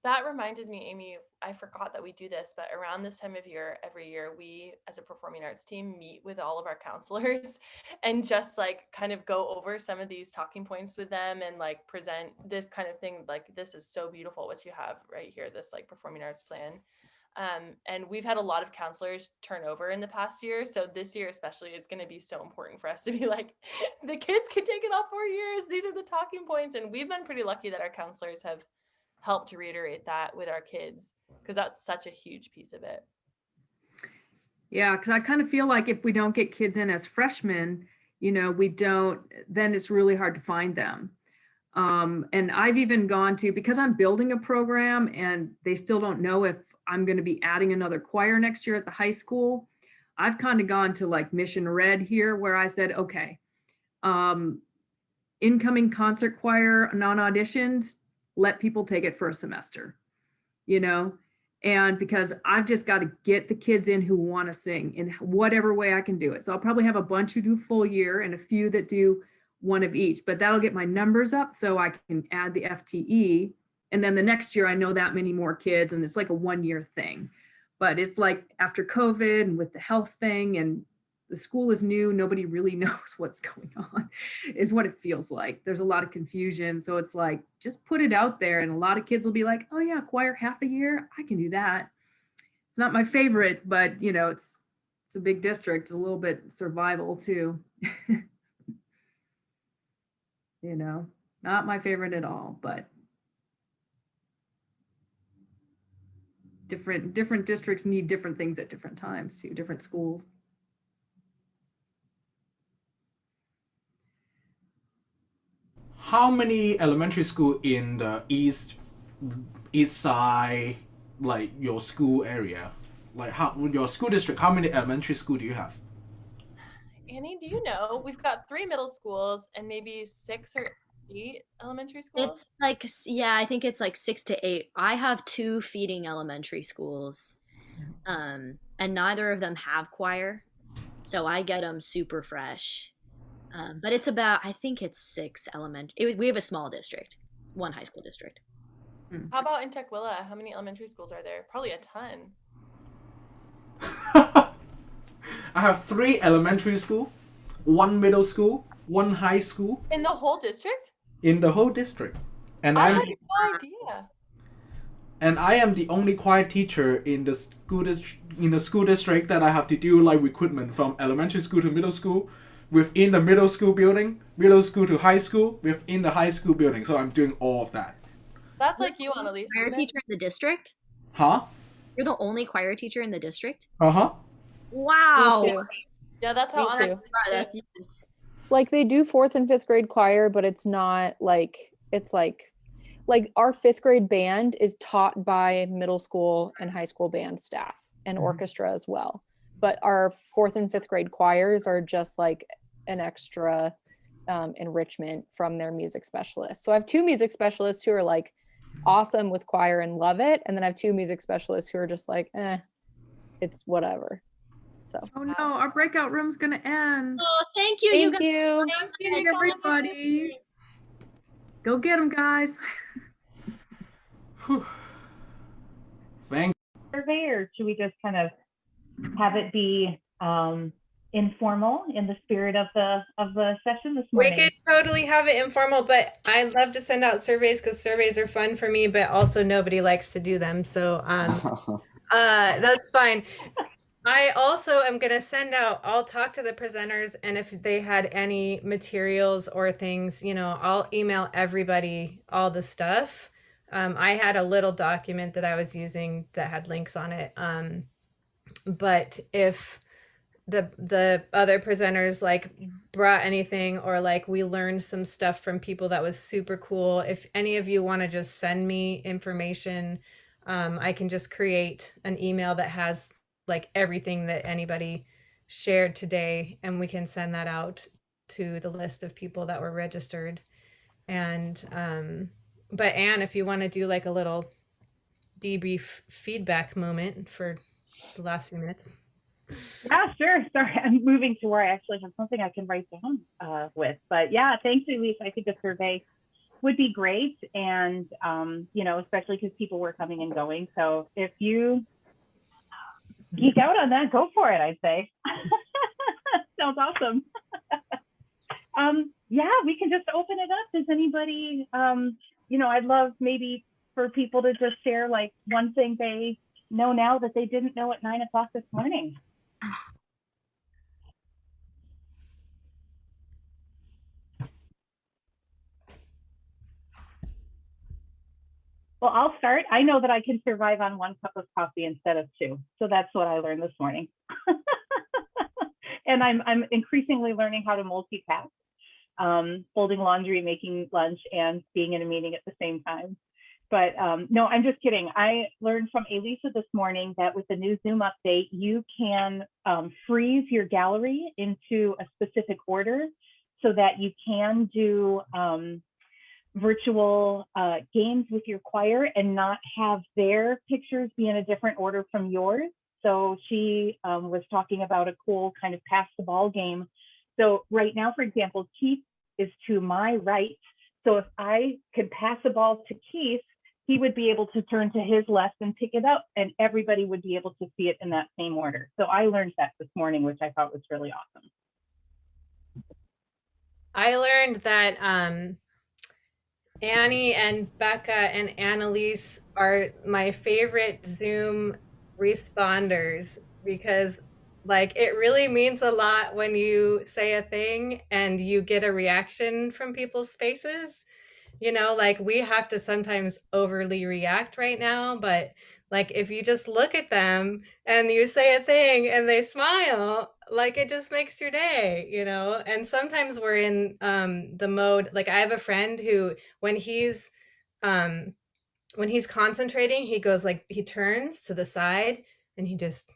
That reminded me, Amy, I forgot that we do this, but around this time of year, every year, we as a performing arts team meet with all of our counselors and just like kind of go over some of these talking points with them and like present this kind of thing. Like, this is so beautiful what you have right here, this like performing arts plan. And we've had a lot of counselors turn over in the past year. So this year especially is going to be so important for us to be like, the kids can take it all 4 years. These are the talking points. And we've been pretty lucky that our counselors have helped to reiterate that with our kids, because that's such a huge piece of it. Yeah, because I kind of feel like if we don't get kids in as freshmen, you know, then it's really hard to find them. And I've even gone to, because I'm building a program and they still don't know if I'm going to be adding another choir next year at the high school. I've kind of gone to like Mission Red here where I said, okay, incoming concert choir, non-auditioned, let people take it for a semester, you know? And because I've just got to get the kids in who want to sing in whatever way I can do it. So I'll probably have a bunch who do full year and a few that do one of each, but that'll get my numbers up so I can add the FTE. And then the next year I know that many more kids, and it's like a 1-year thing. But it's like after COVID and with the health thing and the school is new, nobody really knows what's going on, is what it feels like. There's a lot of confusion. So it's like, just put it out there. And a lot of kids will be like, oh yeah, choir half a year, I can do that. It's not my favorite, but you know, it's a big district, a little bit survival too. You know, not my favorite at all, but different districts need different things at different times too, different schools. How many elementary school in the east side, like your school area? Like how your school district, how many elementary school do you have? Annie, do you know? We've got 3 middle schools and maybe 6 or 8 elementary schools. It's like, yeah, I think it's like 6 to 8. I have 2 feeding elementary schools. And neither of them have choir, so I get them super fresh. But it's about, I think it's 6 elementary. We have a small district, 1 high school district. How about in Tequila? How many elementary schools are there? Probably a ton. I have 3 elementary school, 1 middle school, 1 high school In the whole district? in the whole district, and I I'm had no idea. and I am the only choir teacher in the school district that I have to do like recruitment from elementary school to middle school, within the middle school building, middle school to high school, within the high school building. So I'm doing all of that. That's like you, Annalise. Choir isn't it? teacher in the district? Huh? You're the only choir teacher in the district? Uh-huh. Wow. Me too. Yeah, that's how Me Annalise. too. That's yes. Like they do 4th and 5th grade choir, but it's not like it's like our 5th grade band is taught by middle school and high school band staff and orchestra as well. But our 4th and 5th grade choirs are just like an extra enrichment from their music specialists. So I have 2 music specialists who are like awesome with choir and love it, and then I have 2 music specialists who are just like, it's whatever. So Oh no, our breakout room's gonna end. Oh, thank you. thank You you. I'm seeing everybody. Go get them, guys. Thank survey, or should we just kind of have it be informal in the spirit of the session this We morning? could totally have it informal, but I love to send out surveys because surveys are fun for me, but also nobody likes to do them. So that's fine. I also am going to send out, I'll talk to the presenters, and if they had any materials or things, I'll email everybody all the stuff. I had a little document that I was using that had links on it. But if the other presenters like brought anything, or like we learned some stuff from people that was super cool, if any of you want to just send me information, I can just create an email that has like everything that anybody shared today, and we can send that out to the list of people that were registered. And but Anne, if you want to do like a little debrief feedback moment for the last few minutes. Yeah, sure. Sorry, I'm moving to where I actually have something I can write down with. But yeah, thanks, Elise. I think a survey would be great, and especially because people were coming and going. So if you geek out on that, go for it, I'd say. Sounds awesome. Yeah, we can just open it up. Does anybody, I'd love maybe for people to just share like one thing they know now that they didn't know at 9 o'clock this morning. Well, I'll start. I know that I can survive on 1 cup of coffee instead of 2. So that's what I learned this morning. And I'm increasingly learning how to multitask, folding laundry, making lunch, and being in a meeting at the same time. But no, I'm just kidding. I learned from Elisa this morning that with the new Zoom update, you can freeze your gallery into a specific order so that you can do virtual games with your choir and not have their pictures be in a different order from yours. So she was talking about a cool kind of pass the ball game. So right now, for example, Keith is to my right. So if I could pass the ball to Keith, he would be able to turn to his left and pick it up, and everybody would be able to see it in that same order. So I learned that this morning, which I thought was really awesome. I learned that Annie and Becca and Annalise are my favorite Zoom responders, because like it really means a lot when you say a thing and you get a reaction from people's faces. Like we have to sometimes overly react right now, but like if you just look at them and you say a thing and they smile, like it just makes your day. And sometimes we're in the mode, like I have a friend who when he's concentrating, he goes like, he turns to the side and he just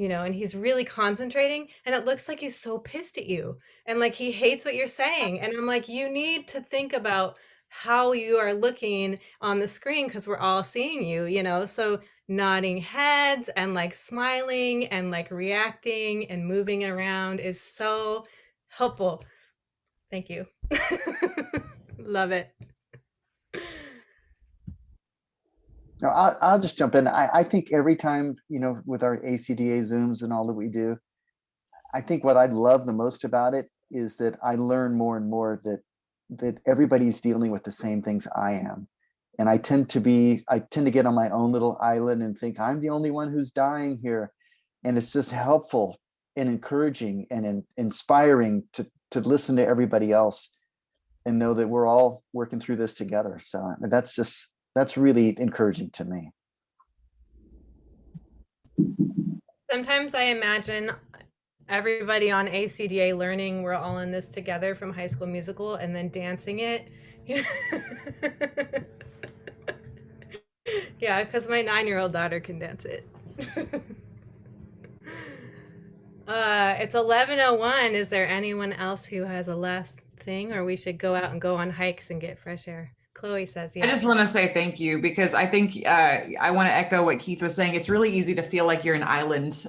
and he's really concentrating, and it looks like he's so pissed at you and like he hates what you're saying. And I'm like, you need to think about how you are looking on the screen, because we're all seeing you. So nodding heads and like smiling and like reacting and moving around is so helpful. Thank you. Love it. No, I'll just jump in. I think every time, with our ACDA Zooms and all that we do, I think what I love the most about it is that I learn more and more that everybody's dealing with the same things I am. And I tend to get on my own little island and think I'm the only one who's dying here. And it's just helpful and encouraging and inspiring to listen to everybody else and know that we're all working through this together. So that's really encouraging to me. Sometimes I imagine everybody on ACDA learning we're all in this together from High School Musical and then dancing it. Yeah, because my 9-year-old daughter can dance it. It's 11:01. Is there anyone else who has a last thing, or we should go out and go on hikes and get fresh air? Chloe says, yeah. I just want to say thank you, because I think I want to echo what Keith was saying. It's really easy to feel like you're an island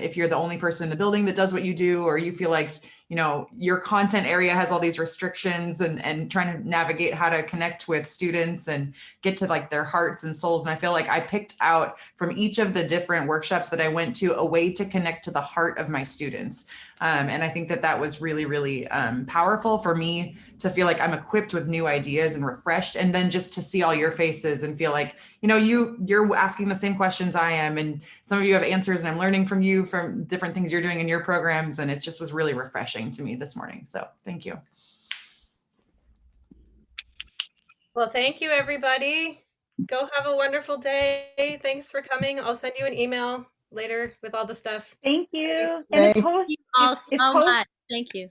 if you're the only person in the building that does what you do, or you feel like, your content area has all these restrictions and trying to navigate how to connect with students and get to like their hearts and souls. And I feel like I picked out from each of the different workshops that I went to a way to connect to the heart of my students. And I think that was really, really powerful for me to feel like I'm equipped with new ideas and refreshed. And then just to see all your faces and feel like, you're asking the same questions I am. And some of you have answers, and I'm learning from you from different things you're doing in your programs. And it just was really refreshing to me this morning. So thank you. Well, thank you, everybody. Go have a wonderful day. Thanks for coming. I'll send you an email later with all the stuff. Thank you. Thank you all so much. Thank you.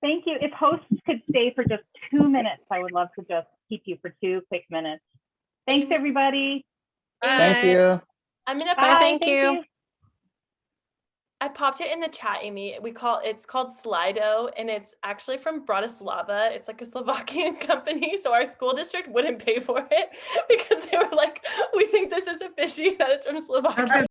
Thank you. If hosts could stay for just 2 minutes, I would love to just keep you for 2 quick minutes. Thanks, everybody. Bye. Thank you. I'm gonna Bye. Thank you. I popped it in the chat, Amy. It's called Slido, and it's actually from Bratislava. It's like a Slovakian company, so our school district wouldn't pay for it because they were like, we think this is a fishy that it's from Slovakia.